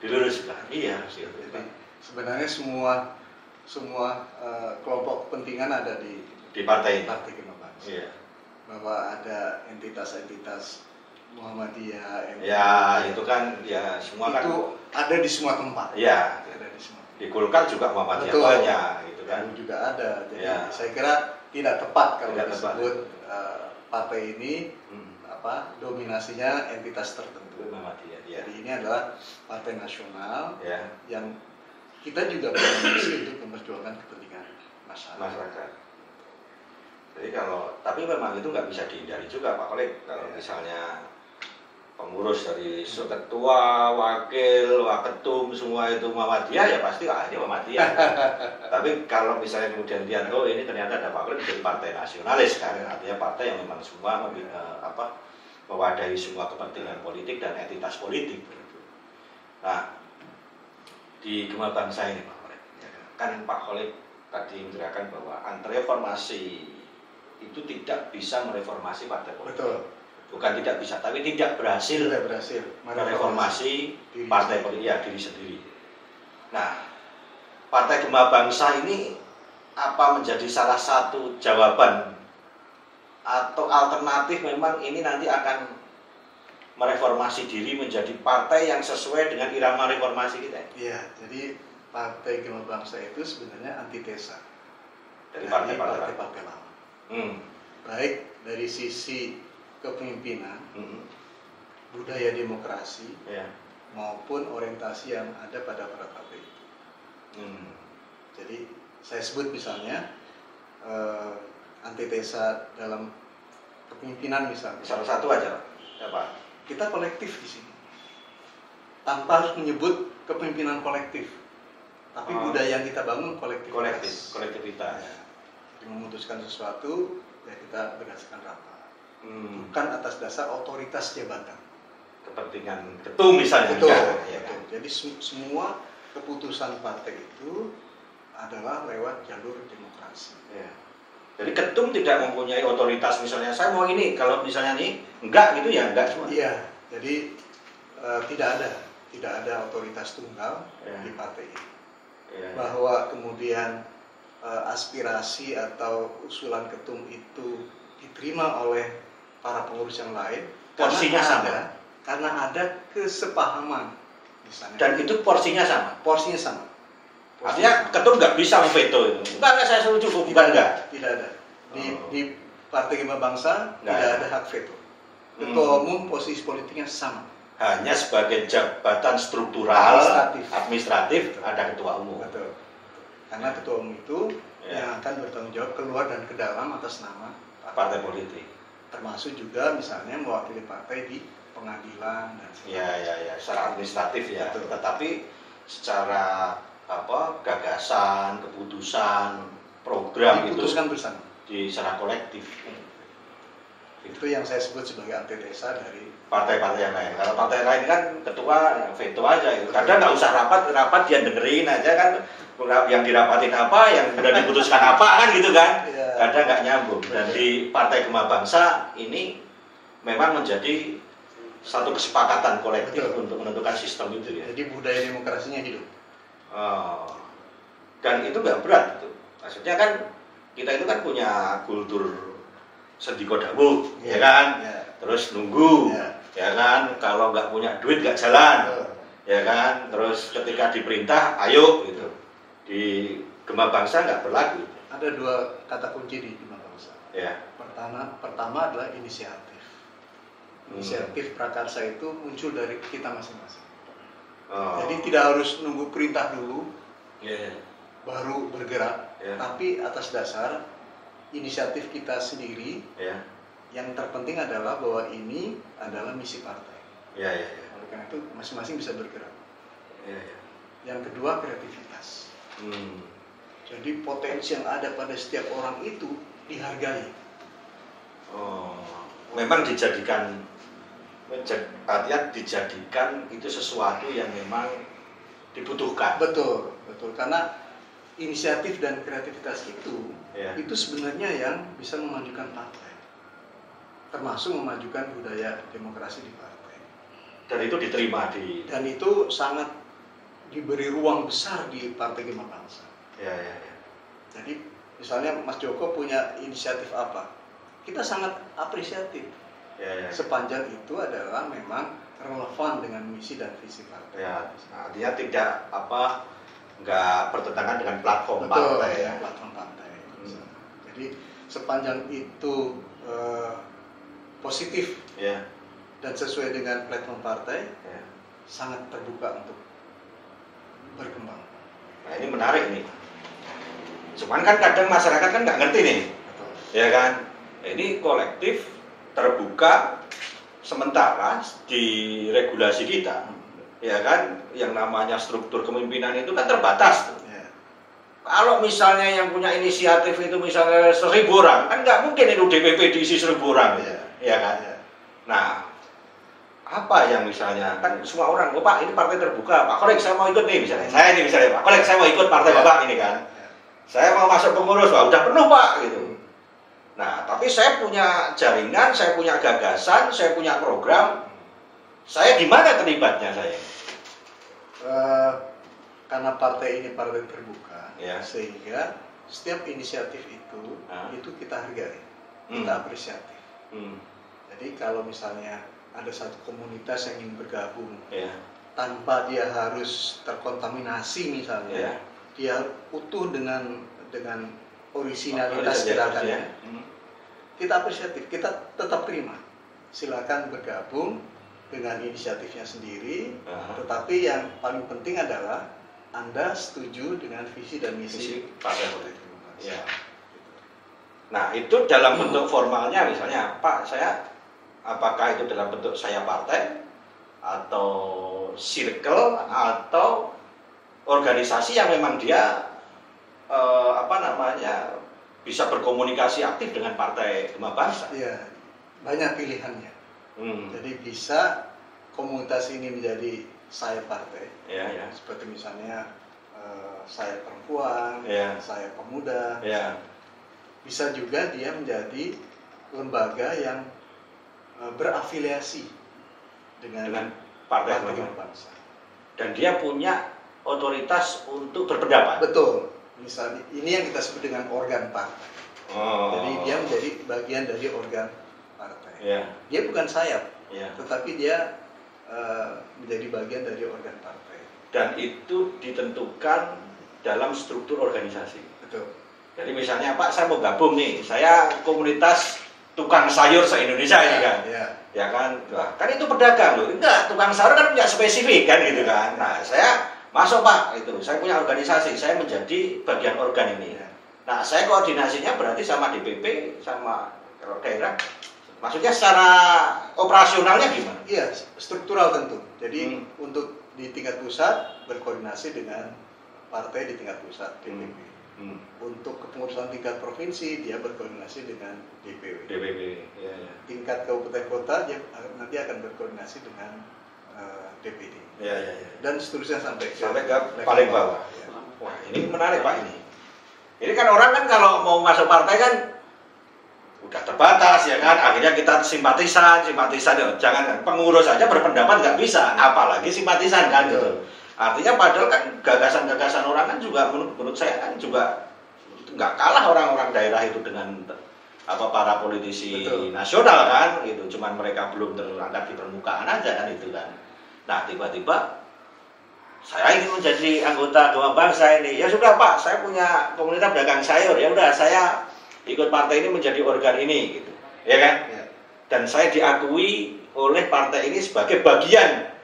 Iya. Jadi sebenarnya semua kelompok kepentingan ada di Partai Gema Bangsa. Iya. Bahwa ada entitas-entitas Muhammadiyah. Ya, itu kan ya semua itu kan ada di semua tempat. Iya. Ada di semua. Di Golkar juga Muhammadiyah banyak, gitu kan. Juga ada. Jadi saya kira tidak tepat kalau disebut partai ini dominasinya entitas tertentu. Jadi ini adalah partai nasional yang kita juga punya misi untuk memperjuangkan kepentingan masyarakat. Jadi tapi memang itu nggak bisa dihindari juga Pak Khalid. Kalau misalnya pengurus dari ketua, wakil, waketum semua itu Muhammadiyah, ya pasti ini Muhammadiyah. Tapi kalau misalnya kemudian lihat ini ternyata ada Pak Khalid menjadi partai nasionalis kan, artinya partai yang memang semua mewadahi semua kepentingan politik dan entitas politik. Nah, di Gema Bangsa ini Pak Khalid, kan Pak Khalid tadi menjelaskan bahwa anti-reformasi itu tidak bisa mereformasi partai politik. Betul. Bukan tidak bisa, tapi tidak berhasil mereformasi partai politik diri sendiri. Nah, Partai Gema Bangsa ini apa menjadi salah satu jawaban atau alternatif memang ini nanti akan mereformasi diri menjadi partai yang sesuai dengan irama reformasi kita? Iya, jadi Partai Gema Bangsa itu sebenarnya antitesa dari partai-partai lama. Baik dari sisi kepemimpinan, budaya demokrasi, maupun orientasi yang ada pada partai itu. Jadi saya sebut misalnya antitesa dalam kepemimpinan misalnya. Salah satu aja, apa? Kita kolektif di sini, tanpa harus menyebut kepemimpinan kolektif, tapi budaya yang kita bangun kolektivitas. Jadi memutuskan sesuatu ya kita berdasarkan rapat, bukan atas dasar otoritas jabatan. Kepentingan ketum misalnya. Betul. Jadi semua keputusan partai itu adalah lewat jalur demokrasi. Jadi ketum tidak mempunyai otoritas, misalnya saya mau ini, kalau misalnya ini enggak gitu ya enggak semua. Iya, jadi tidak ada otoritas tunggal di partai ini. bahwa kemudian aspirasi atau usulan ketum itu diterima oleh para pengurus yang lain karena ada kesepahaman misalnya. Dan itu porsinya sama. Artinya sama. ketum nggak bisa memveto itu. Enggak saya setuju, bukan enggak. Tidak ada. Di Partai Kema Bangsa tidak ada hak veto. Ketua umum posisi politiknya sama. Hanya sebagai jabatan struktural administratif ada ketua umum. Betul. Karena ketua umum itu yang akan bertanggung jawab keluar dan ke dalam atas nama partai politik. Termasuk juga misalnya mewakili partai di pengadilan dan sebagainya. Ya, secara administratif ya. Betul. Tetapi secara gagasan, keputusan, program diputuskan bersama secara kolektif. Itu yang saya sebut sebagai antitesa dari partai-partai yang lain. Kalau partai lain kan ketua veto aja gitu. Kadang nggak usah rapat dia dengerin aja kan, yang dirapatin apa, yang sudah diputuskan apa kan gitu kan. Kadang nggak nyambung. Dan di Partai Kema Bangsa ini memang menjadi satu kesepakatan kolektif untuk menentukan sistem itu ya. Jadi budaya demokrasinya hidup. Dan itu nggak berat gitu. Maksudnya kan kita itu kan punya kultur sendiko dawuh, ya kan? Terus nunggu, ya kan? Kalau nggak punya duit nggak jalan, ya kan? Terus ketika diperintah, ayo gitu. Di Kema Bangsa nggak berlaku. Ada dua kata kunci di Kema Bangsa. Ya. Pertama adalah inisiatif. Inisiatif prakarsa itu muncul dari kita masing-masing. Jadi tidak harus nunggu perintah dulu, baru bergerak. Tapi atas dasar inisiatif kita sendiri, yang terpenting adalah bahwa ini adalah misi partai. Oleh karena itu masing-masing bisa bergerak. Yang kedua kreativitas. Jadi potensi yang ada pada setiap orang itu dihargai. Memang dijadikan itu sesuatu yang memang dibutuhkan. Betul. Karena inisiatif dan kreativitas itu sebenarnya yang bisa memajukan partai, termasuk memajukan budaya demokrasi di partai. Dan itu diterima dan itu sangat diberi ruang besar di Partai Kema Bangsa. Jadi misalnya Mas Joko punya inisiatif apa, kita sangat apresiatif. Sepanjang itu adalah memang relevan dengan misi dan visi partai. Artinya tidak nggak bertentangan dengan platform partai. Platform partai. Jadi sepanjang itu positif dan sesuai dengan platform partai, sangat terbuka untuk berkembang. Nah ini menarik nih. Cuman kan kadang masyarakat kan nggak ngerti nih, ya kan? Ini kolektif terbuka, sementara di regulasi kita, ya kan, yang namanya struktur kepemimpinan itu kan terbatas. Kalau misalnya yang punya inisiatif itu misalnya 1000 orang, kan nggak mungkin itu DPP diisi 1000 orang, ya kan? Nah, apa yang misalnya kan semua orang, Pak ini partai terbuka, Pak Kolek saya mau ikut nih misalnya, saya ini misalnya Pak Kolek saya mau ikut partai Bapak ini kan, saya mau masuk pengurus, Pak udah penuh Pak gitu. Nah, tapi saya punya jaringan, saya punya gagasan, saya punya program, saya di mana terlibatnya saya? Karena partai ini partai terbuka, sehingga setiap inisiatif itu kita hargai, kita apresiatif. Jadi kalau misalnya ada satu komunitas yang ingin bergabung, tanpa dia harus terkontaminasi misalnya, dia utuh dengan orisinalitas gerakannya, kita apresiatif, kita tetap terima. Silakan bergabung dengan inisiatifnya sendiri, tetapi yang paling penting adalah Anda setuju dengan visi dan misi partai politik. Nah itu dalam bentuk formalnya misalnya, Pak saya apakah itu dalam bentuk saya partai atau circle atau organisasi yang memang dia bisa berkomunikasi aktif dengan Partai Kema Bangsa. Banyak pilihannya. Jadi bisa komunitas ini menjadi saya partai, seperti misalnya saya perempuan, saya pemuda. Bisa juga dia menjadi lembaga yang berafiliasi dengan Partai Kema Bangsa. Dan dia punya otoritas untuk berpendapat. Betul. Misalnya ini yang kita sebut dengan organ partai. Jadi dia menjadi bagian dari organ partai. Dia bukan sayap, tetapi dia menjadi bagian dari organ partai. Dan itu ditentukan dalam struktur organisasi. Betul. Jadi misalnya Pak, saya mau gabung nih, saya komunitas tukang sayur se-Indonesia ini kan. Ya kan, kan itu pedagang loh. Enggak, tukang sayur kan punya spesifik kan gitu kan. Nah, saya masuk Pak, itu saya punya organisasi, saya menjadi bagian organ ini. Nah, saya koordinasinya berarti sama DPP, sama daerah. Maksudnya secara operasionalnya gimana? Iya, struktural tentu. Jadi untuk di tingkat pusat berkoordinasi dengan partai di tingkat pusat, DPP. Untuk kepengurusan tingkat provinsi dia berkoordinasi dengan DPW. Tingkat kabupaten kota dia nanti akan berkoordinasi dengan DPD. Dan seterusnya sampai ke paling bawah. Wah, ini menarik Pak ini. Ini kan orang kan kalau mau masuk partai kan udah terbatas ya kan, akhirnya kita simpatisan ya, jangan kan pengurus aja berpendapat nggak bisa, apalagi simpatisan kan gitu. Artinya padahal kan gagasan-gagasan orang kan juga menurut saya kan juga nggak kalah orang-orang daerah itu dengan para politisi nasional kan gitu, cuman mereka belum terangkat di permukaan aja kan itu kan. Nah tiba-tiba saya ingin menjadi anggota Gema Bangsa ini, ya sudah Pak, saya punya komunitas dagang sayur, ya udah saya ikut partai ini menjadi organ ini gitu, ya kan? Dan saya diakui oleh partai ini sebagai bagian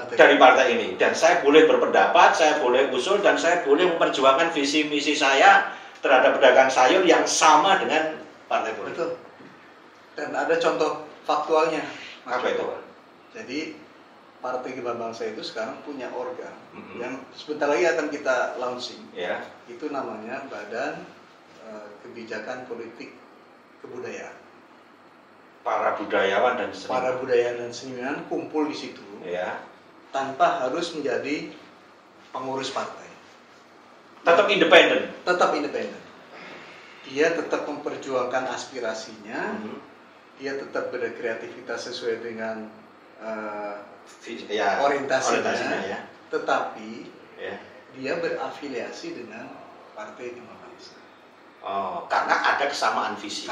dari partai ini, dan saya boleh berpendapat, saya boleh usul, dan saya boleh memperjuangkan visi misi saya terhadap pedagang sayur yang sama dengan partai politik. Betul. Dan ada contoh faktualnya. Apa itu? Jadi Partai Gema Bangsa itu sekarang punya organ yang sebentar lagi akan kita launching. Itu namanya Badan Kebijakan Politik Kebudayaan. Para budayawan dan seniman kumpul di situ tanpa harus menjadi pengurus partai. Tetap independen. Dia tetap memperjuangkan aspirasinya. Dia tetap berkreativitas sesuai dengan orientasinya. Tetapi dia berafiliasi dengan Partai Gema Bangsa. Karena ada kesamaan visi.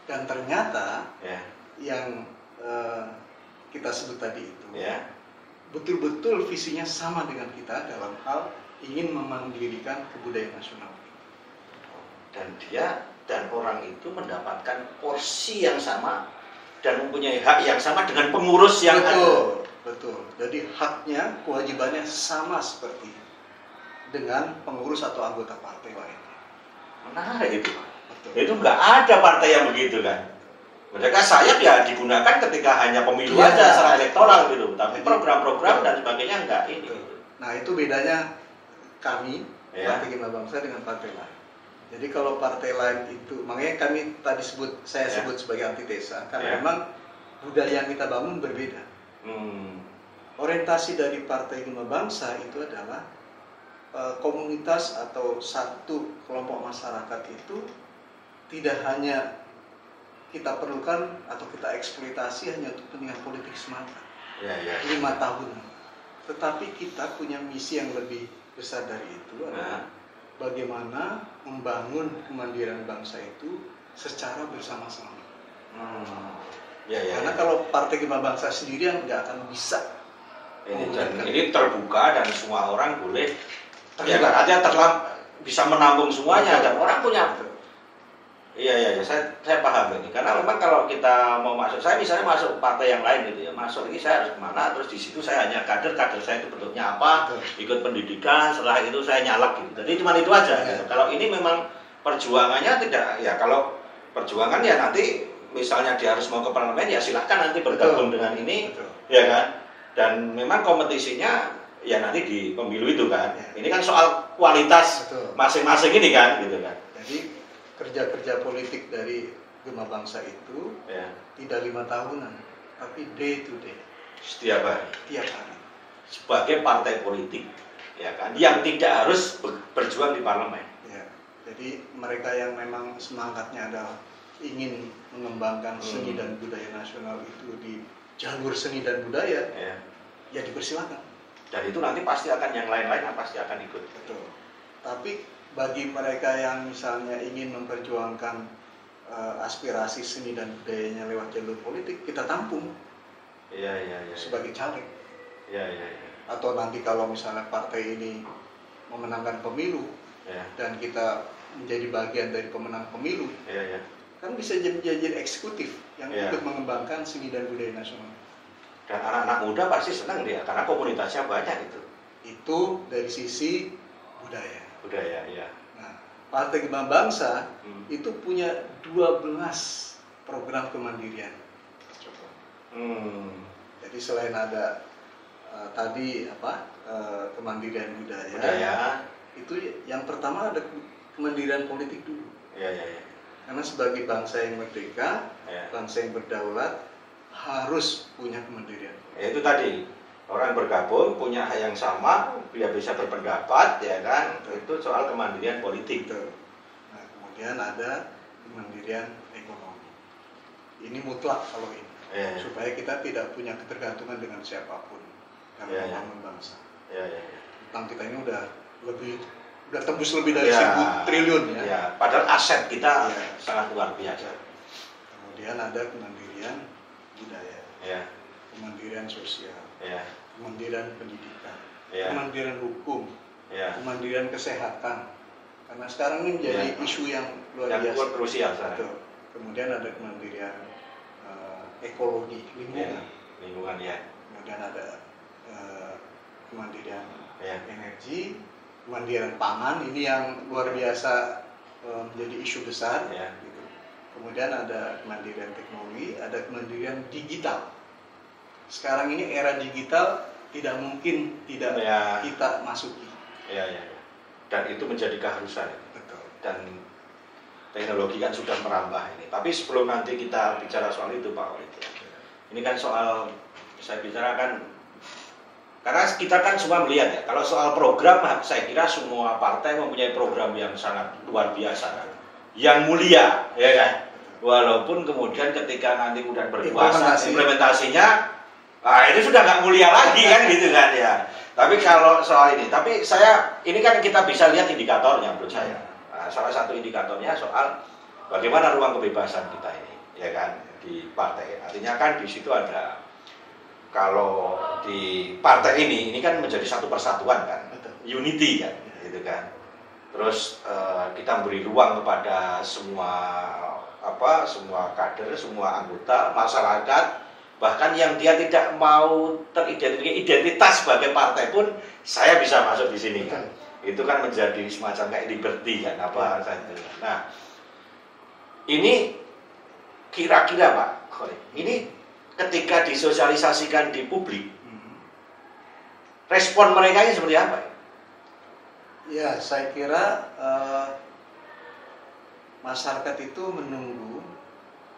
Dan ternyata yang kita sebut tadi itu betul-betul visinya sama dengan kita dalam hal ingin memandirikan kebudayaan nasional. Dan dia dan orang itu mendapatkan porsi yang sama dan mempunyai hak yang sama dengan pengurus yang ada. Betul. Jadi haknya, kewajibannya sama seperti dengan pengurus atau anggota partai lainnya. Menarik itu. Itu nggak ada partai yang begitu kan. Mereka sayap ya digunakan ketika hanya pemilu aja secara elektoral gitu. Tapi program-program dan sebagainya nggak ini. Nah itu bedanya kami Partai Gema Bangsa dengan partai lain. Jadi kalau partai lain itu, makanya kami tadi saya sebut sebagai antitesa karena memang budaya yang kita bangun berbeda. Orientasi dari Partai Gema Bangsa itu adalah komunitas atau satu kelompok masyarakat itu tidak hanya kita perlukan atau kita eksploitasi hanya untuk kepentingan politik semata 5 tahun, tetapi kita punya misi yang lebih besar dari itu adalah bagaimana membangun kemandirian bangsa itu secara bersama-sama. Karena kalau Partai Gema Bangsa sendirian nggak akan bisa. Ini terbuka dan semua orang boleh bisa menampung semuanya dan orang punya. Saya paham ini. Karena memang kalau kita mau masuk, saya misalnya masuk partai yang lain gitu ya, masuk ini saya harus kemana, terus di situ saya hanya kader saya itu bentuknya apa, ikut pendidikan, setelah itu saya nyalek gitu. Jadi cuma itu aja. Gitu. Kalau ini memang perjuangannya tidak, ya kalau perjuangan ya nanti misalnya dia harus mau ke parlemen ya silahkan nanti bergabung dengan ini, ya kan. Dan memang kompetisinya ya nanti di pemilu itu kan. Ini kan soal kualitas masing-masing ini kan, gitu kan. Jadi kerja-kerja politik dari Gema Bangsa itu tidak 5 tahunan, tapi day to day. Setiap hari. Sebagai partai politik, ya kan, yang tidak harus berjuang di parlemen. Jadi mereka yang memang semangatnya adalah ingin mengembangkan seni dan budaya nasional itu di jalur seni dan budaya, ya dipersilakan. Dan itu nanti pasti akan yang lain-lain pasti akan ikut. Betul. Tapi bagi mereka yang misalnya ingin memperjuangkan aspirasi seni dan budayanya lewat jalur politik, kita tampung. Iya. Sebagai caleg. Iya. Atau nanti kalau misalnya partai ini memenangkan pemilu dan kita menjadi bagian dari pemenang pemilu, kan bisa jadi eksekutif yang ikut mengembangkan seni dan budaya nasional. Dan anak-anak muda pasti senang dia karena komunitasnya banyak itu. Itu dari sisi budaya. Budaya, ya. Nah, Partai Kembang Bangsa itu punya 12 program kemandirian. Jadi selain ada kemandirian budaya, itu yang pertama ada kemandirian politik dulu. Iya. Karena sebagai bangsa yang merdeka, bangsa yang berdaulat, harus punya kemandirian. Ya, itu tadi orang bergabung punya hak yang sama, dia bisa berpendapat, ya kan? Itu soal kemandirian politik. Betul. Nah, kemudian ada kemandirian ekonomi. Ini mutlak kalau ini, supaya kita tidak punya ketergantungan dengan siapapun dalam membangun bangsa. Utang kita ini udah tembus lebih dari 1.000 triliun ya. Padahal aset kita sangat luar biasa. Kemudian ada kemandirian budaya, kemandirian sosial, kemandirian pendidikan, kemandirian hukum, kemandirian kesehatan. Karena sekarang ini menjadi isu yang luar biasa. Krusial. Kemudian ada kemandirian ekologi, lingkungan. Kemudian ada kemandirian energi, kemandirian pangan. Ini yang luar biasa menjadi isu besar. Gitu. Kemudian ada kemandirian teknologi, ada kemandirian digital. Sekarang ini era digital tidak mungkin tidak kita masuki. Dan itu menjadi keharusan. Betul. Dan teknologi kan sudah merambah ini. Tapi sebelum nanti kita bicara soal itu Pak Walid, ini kan soal saya bicarakan karena kita kan semua melihat ya. Kalau soal program, saya kira semua partai mempunyai program yang sangat luar biasa kan, yang mulia, ya kan. Walaupun kemudian ketika nanti udah berkuasa implementasinya, itu sudah nggak mulia lagi kan gitu kan ya. Tapi kalau soal ini, ini kan kita bisa lihat indikatornya menurut saya. Nah, salah satu indikatornya soal bagaimana ruang kebebasan kita ini, ya kan, di partai. Artinya kan di situ ada, kalau di partai ini kan menjadi satu persatuan kan, unity kan, gitu kan. Terus kita beri ruang kepada semua kader, semua anggota masyarakat, bahkan yang dia tidak mau teridentitas sebagai partai pun saya bisa masuk di sini kan. Itu kan menjadi semacam kayak liberty kan saja. Nah, ini kira-kira Pak Khalid, ini ketika disosialisasikan di publik, respon mereka ini seperti apa? Ya, saya kira masyarakat itu menunggu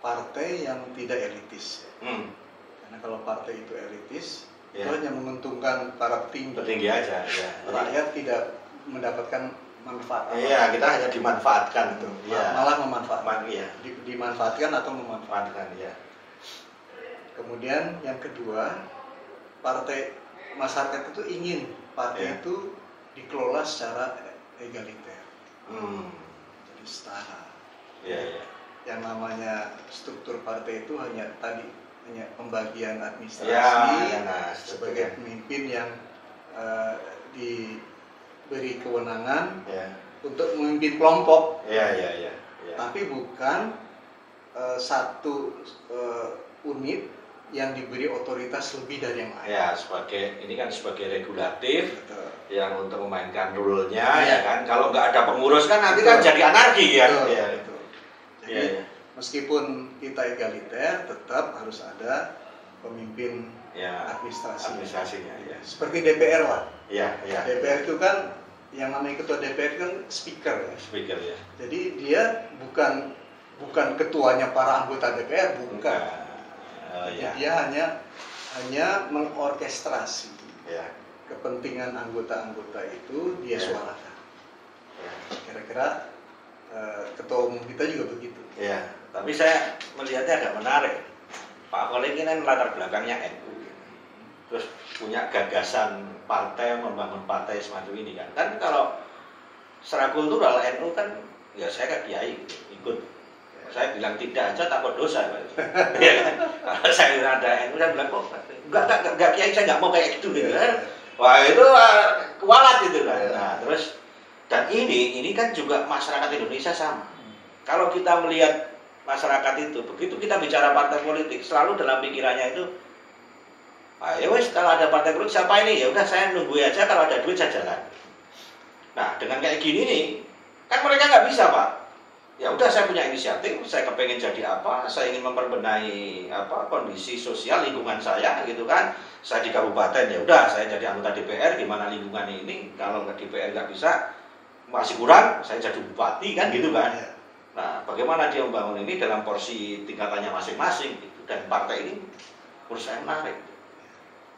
partai yang tidak elitis. Karena kalau partai itu elitis, itu hanya menguntungkan para petinggi aja. Rakyat tidak mendapatkan manfaat. Iya, kita hanya dimanfaatkan tuh. Malah memanfaatkan. Dimanfaatkan atau memanfaatkan. Kemudian yang kedua, partai masyarakat itu ingin partai itu dikelola secara egaliter, jadi setara. Yang namanya struktur partai itu hanya pembagian administrasi sebagai pemimpin yang diberi kewenangan untuk memimpin kelompok, tapi bukan satu unit yang diberi otoritas lebih dari yang lain. Ini kan sebagai regulatif. Betul. Yang untuk memainkan rule-nya, ya kan. Kalau nggak ada pengurus kan nanti kan jadi anarki ya. Betul. Jadi meskipun kita egaliter, tetap harus ada pemimpin administrasinya. Seperti DPR lah. DPR itu kan yang namanya ketua DPR kan speaker ya. Jadi dia bukan ketuanya para anggota DPR, bukan. Dia hanya mengorkestrasi kepentingan anggota-anggota itu dia suarakan. Kira-kira ketua umum kita juga begitu. Tapi saya melihatnya agak menarik. Pak Khalid ini kan latar belakangnya NU. terus punya gagasan partai, membangun partai semacam ini kan. Kan kalau secara kultural NU kan ya saya kan kiai ikut. Saya bilang tidak aja takut dosa. Ya kan? Kalau saya ada NU saya bilang kok enggak kiai, saya enggak mau kayak gitu gitu kan. Wah itu kualat gitu kan. Nah, terus dan ini kan juga masyarakat Indonesia sama. Kalau kita melihat masyarakat itu, begitu kita bicara partai politik, selalu dalam pikirannya itu ya wes kalau ada partai politik siapa ini? Ya udah saya nunggu aja, kalau ada duit saya jalan. Nah dengan kayak gini nih, kan mereka nggak bisa Pak. Ya udah saya punya inisiatif, saya kepengen jadi apa, saya ingin memperbenahi kondisi sosial lingkungan saya gitu kan. Saya di kabupaten ya udah saya jadi anggota DPR, gimana lingkungan ini, kalau nggak DPR nggak bisa, masih kurang, saya jadi bupati kan gitu kan. Nah bagaimana dia membangun ini dalam porsi tingkatannya masing-masing gitu. Dan partai ini menurut saya menarik.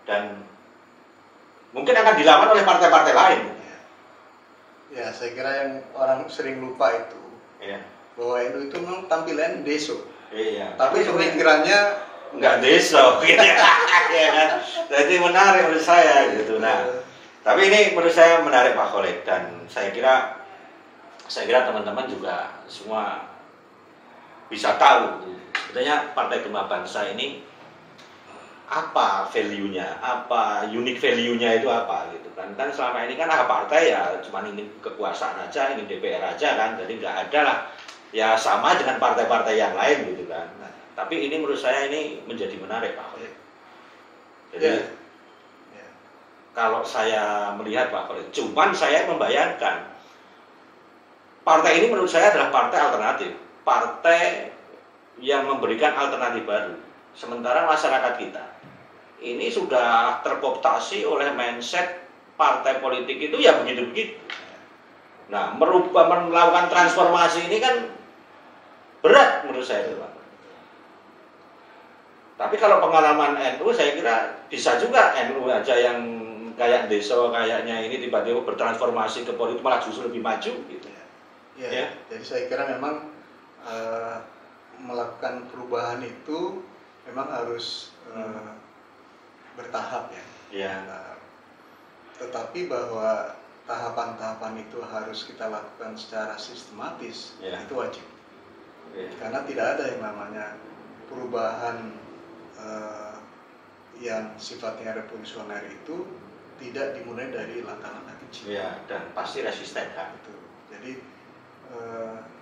Dan mungkin akan dilawan oleh partai-partai lain. Ya, saya kira yang orang sering lupa itu bahwa NU itu memang tampilan deso. Iya. Tapi pemikirannya nggak deso, gitu ya kan. Jadi menarik menurut saya gitu. Nah, tapi ini menurut saya menarik Pak Khalid, dan saya kira teman-teman juga semua bisa tahu sebetulnya Partai Gema Bangsa ini apa value-nya, apa unique value-nya itu apa gitu kan. Kan selama ini kan partai ya cuma ingin kekuasaan aja, ingin DPR aja kan, jadi nggak ada lah ya sama dengan partai-partai yang lain gitu kan. Nah, tapi ini menurut saya ini menjadi menarik Pak Khalid. Jadi kalau saya melihat Pak Khalid, cuman saya membayangkan partai ini menurut saya adalah partai alternatif, partai yang memberikan alternatif baru. Sementara masyarakat kita ini sudah terkooptasi oleh mindset partai politik itu ya begitu-begitu. Nah, melakukan transformasi ini kan berat menurut saya itu Pak. Tapi kalau pengalaman NU saya kira bisa juga NU aja yang kayak desa kayaknya ini tiba-tiba bertransformasi ke politik malah justru lebih maju gitu. Ya. Jadi saya kira memang melakukan perubahan itu memang harus bertahap ya. Nah, tetapi bahwa tahapan-tahapan itu harus kita lakukan secara sistematis, itu wajib. Karena tidak ada yang namanya perubahan yang sifatnya revolusioner itu tidak dimulai dari langkah-langkah kecil. Ya, dan pasti resisten kan. Jadi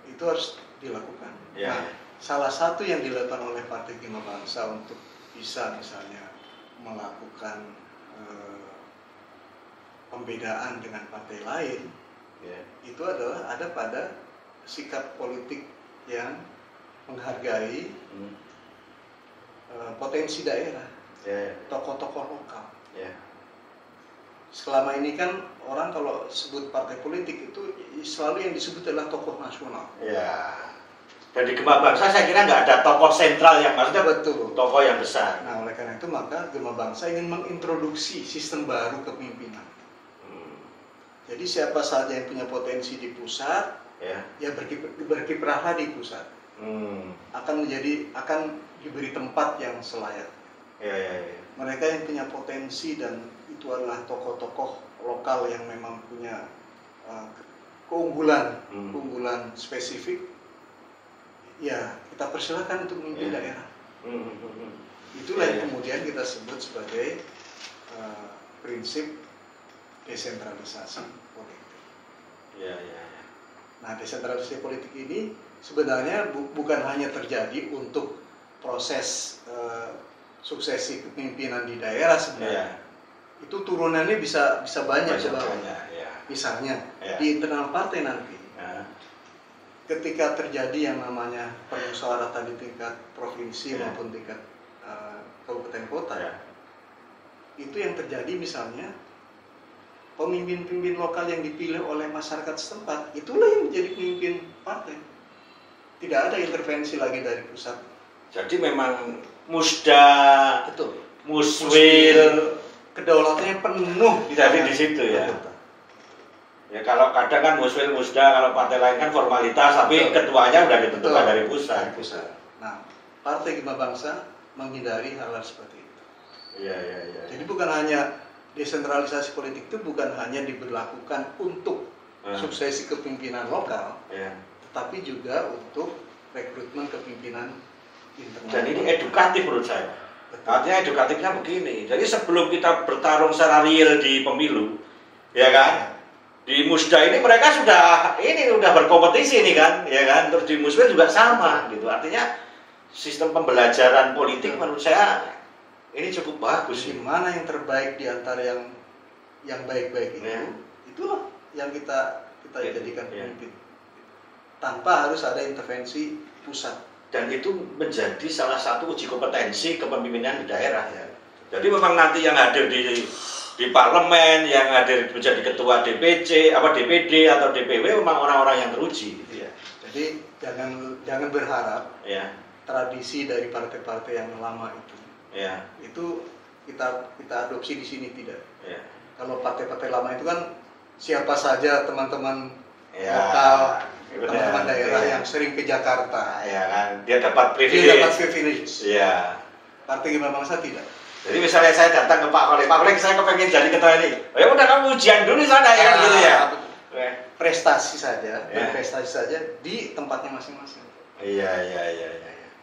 itu harus dilakukan. Nah, salah satu yang dilakukan oleh Partai Gema Bangsa untuk bisa misalnya melakukan pembedaan dengan partai lain, itu adalah ada pada sikap politik yang menghargai potensi daerah, tokoh-tokoh lokal. Selama ini kan orang kalau sebut partai politik itu selalu yang disebut adalah tokoh nasional. Dan di Gema Bangsa saya kira nggak ada tokoh sentral yang maksudnya tokoh yang besar. Nah oleh karena itu maka Gema Bangsa ingin mengintroduksi sistem baru kepemimpinan. Jadi siapa saja yang punya potensi di pusat, ya berkiprahlah di pusat. Akan diberi tempat yang selayak. Mereka yang punya potensi dan itu adalah tokoh-tokoh lokal yang memang punya keunggulan spesifik. Ya, kita persilakan untuk memimpin daerah. Itulah yang kemudian kita sebut sebagai prinsip desentralisasi politik. Nah, desentralisasi politik ini sebenarnya bukan hanya terjadi untuk proses suksesi kepemimpinan di daerah sebenarnya. Itu turunannya bisa banyak sebabnya. Misalnya di internal partai nanti. Ketika terjadi yang namanya permusyawaratan di tingkat provinsi maupun tingkat kabupaten kota, itu yang terjadi misalnya pemimpin-pemimpin lokal yang dipilih oleh masyarakat setempat, itulah yang menjadi pemimpin partai. Tidak ada intervensi lagi dari pusat. Jadi memang musda, muswil, kedaulatannya penuh di situ ya. Ya kalau kadang kan muswil musda, kalau partai lain kan formalitas, tapi ketuanya udah ditentukan dari pusat. Nah, Partai Gema Bangsa menghindari hal-hal seperti itu. Jadi bukan hanya desentralisasi politik itu bukan hanya diberlakukan untuk suksesi kepemimpinan lokal, tetapi juga untuk rekrutmen kepemimpinan internal. Dan ini edukatif menurut saya. Artinya edukatifnya begini. Jadi sebelum kita bertarung secara real di pemilu, ya kan? Di Musda ini mereka sudah berkompetisi nih kan, ya kan? Terus di Muswir juga sama gitu. Artinya sistem pembelajaran politik menurut saya ini cukup bagus. Gimana yang terbaik di antara yang baik-baik itu, itulah yang kita jadikan pemimpin. Tanpa harus ada intervensi pusat. Dan itu menjadi salah satu uji kompetensi kepemimpinan di daerah. Jadi memang nanti yang hadir di parlemen, yang hadir menjadi ketua DPC, DPD atau DPW memang orang-orang yang teruji. Gitu ya. Jadi jangan berharap tradisi dari partai-partai yang lama itu kita adopsi di sini, tidak. Kalau partai-partai lama itu kan siapa saja teman-teman lokal, teman-teman daerah yang sering ke Jakarta, dia dapat privilege. Partai Kembang Bangsa tidak. Jadi misalnya saya datang ke Pak Kolek, saya kepengen jadi ketua ini. Ya udah kamu ujian dulu sana ya kan gitu ya. Prestasi saja, berprestasi saja di tempatnya masing-masing. Iya.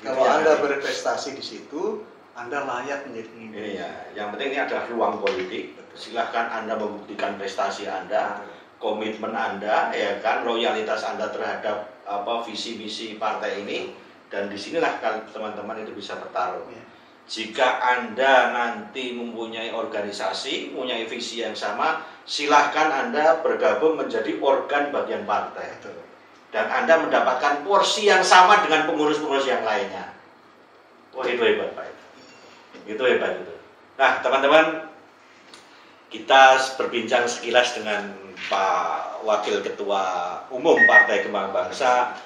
Kalau Anda berprestasi di situ, Anda layak menjadi pemimpin. Iya, yang penting ini adalah ruang politik. Silahkan Anda membuktikan prestasi Anda, komitmen Anda, ya kan, loyalitas Anda terhadap visi misi partai ini, dan disinilah teman-teman itu bisa bertarung. Jika Anda nanti mempunyai organisasi, mempunyai visi yang sama, silahkan Anda bergabung menjadi organ bagian partai. Dan Anda mendapatkan porsi yang sama dengan pengurus-pengurus yang lainnya. Wah, itu hebat, Pak. Itu hebat itu. Nah, teman-teman, kita berbincang sekilas dengan Pak Wakil Ketua Umum Partai Kembang Bangsa,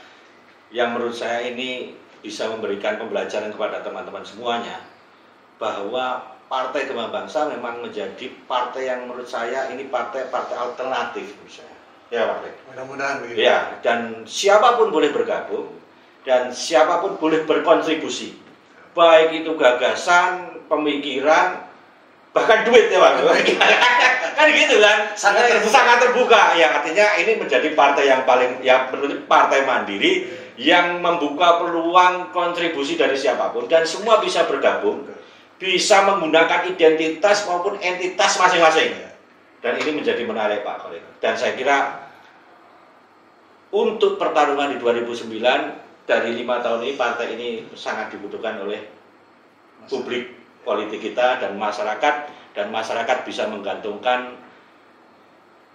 yang menurut saya ini bisa memberikan pembelajaran kepada teman-teman semuanya, bahwa Partai Kembang Bangsa memang menjadi partai yang menurut saya ini partai alternatif menurut saya. Ya, Pak. Mudah-mudahan begitu. Ya, dan siapapun boleh bergabung dan siapapun boleh berkontribusi. Baik itu gagasan, pemikiran, bahkan duit ya, Pak. Kan gitu kan? Sangat terbuka. Ya, artinya ini menjadi partai yang paling menurut partai mandiri yang membuka peluang kontribusi dari siapapun dan semua bisa bergabung. Bisa menggunakan identitas maupun entitas masing-masing. Dan ini menjadi menarik, Pak Kolek. Dan saya kira untuk pertarungan di 2009 dari 5 tahun ini, partai ini sangat dibutuhkan oleh publik politik kita dan masyarakat bisa menggantungkan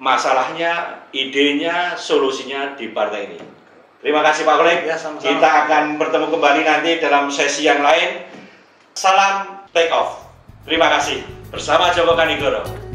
masalahnya, idenya, solusinya di partai ini. Terima kasih Pak Kolek. Kita akan bertemu kembali nanti dalam sesi yang lain. Salam take off. Terima kasih. Bersama Joko Kanigoro.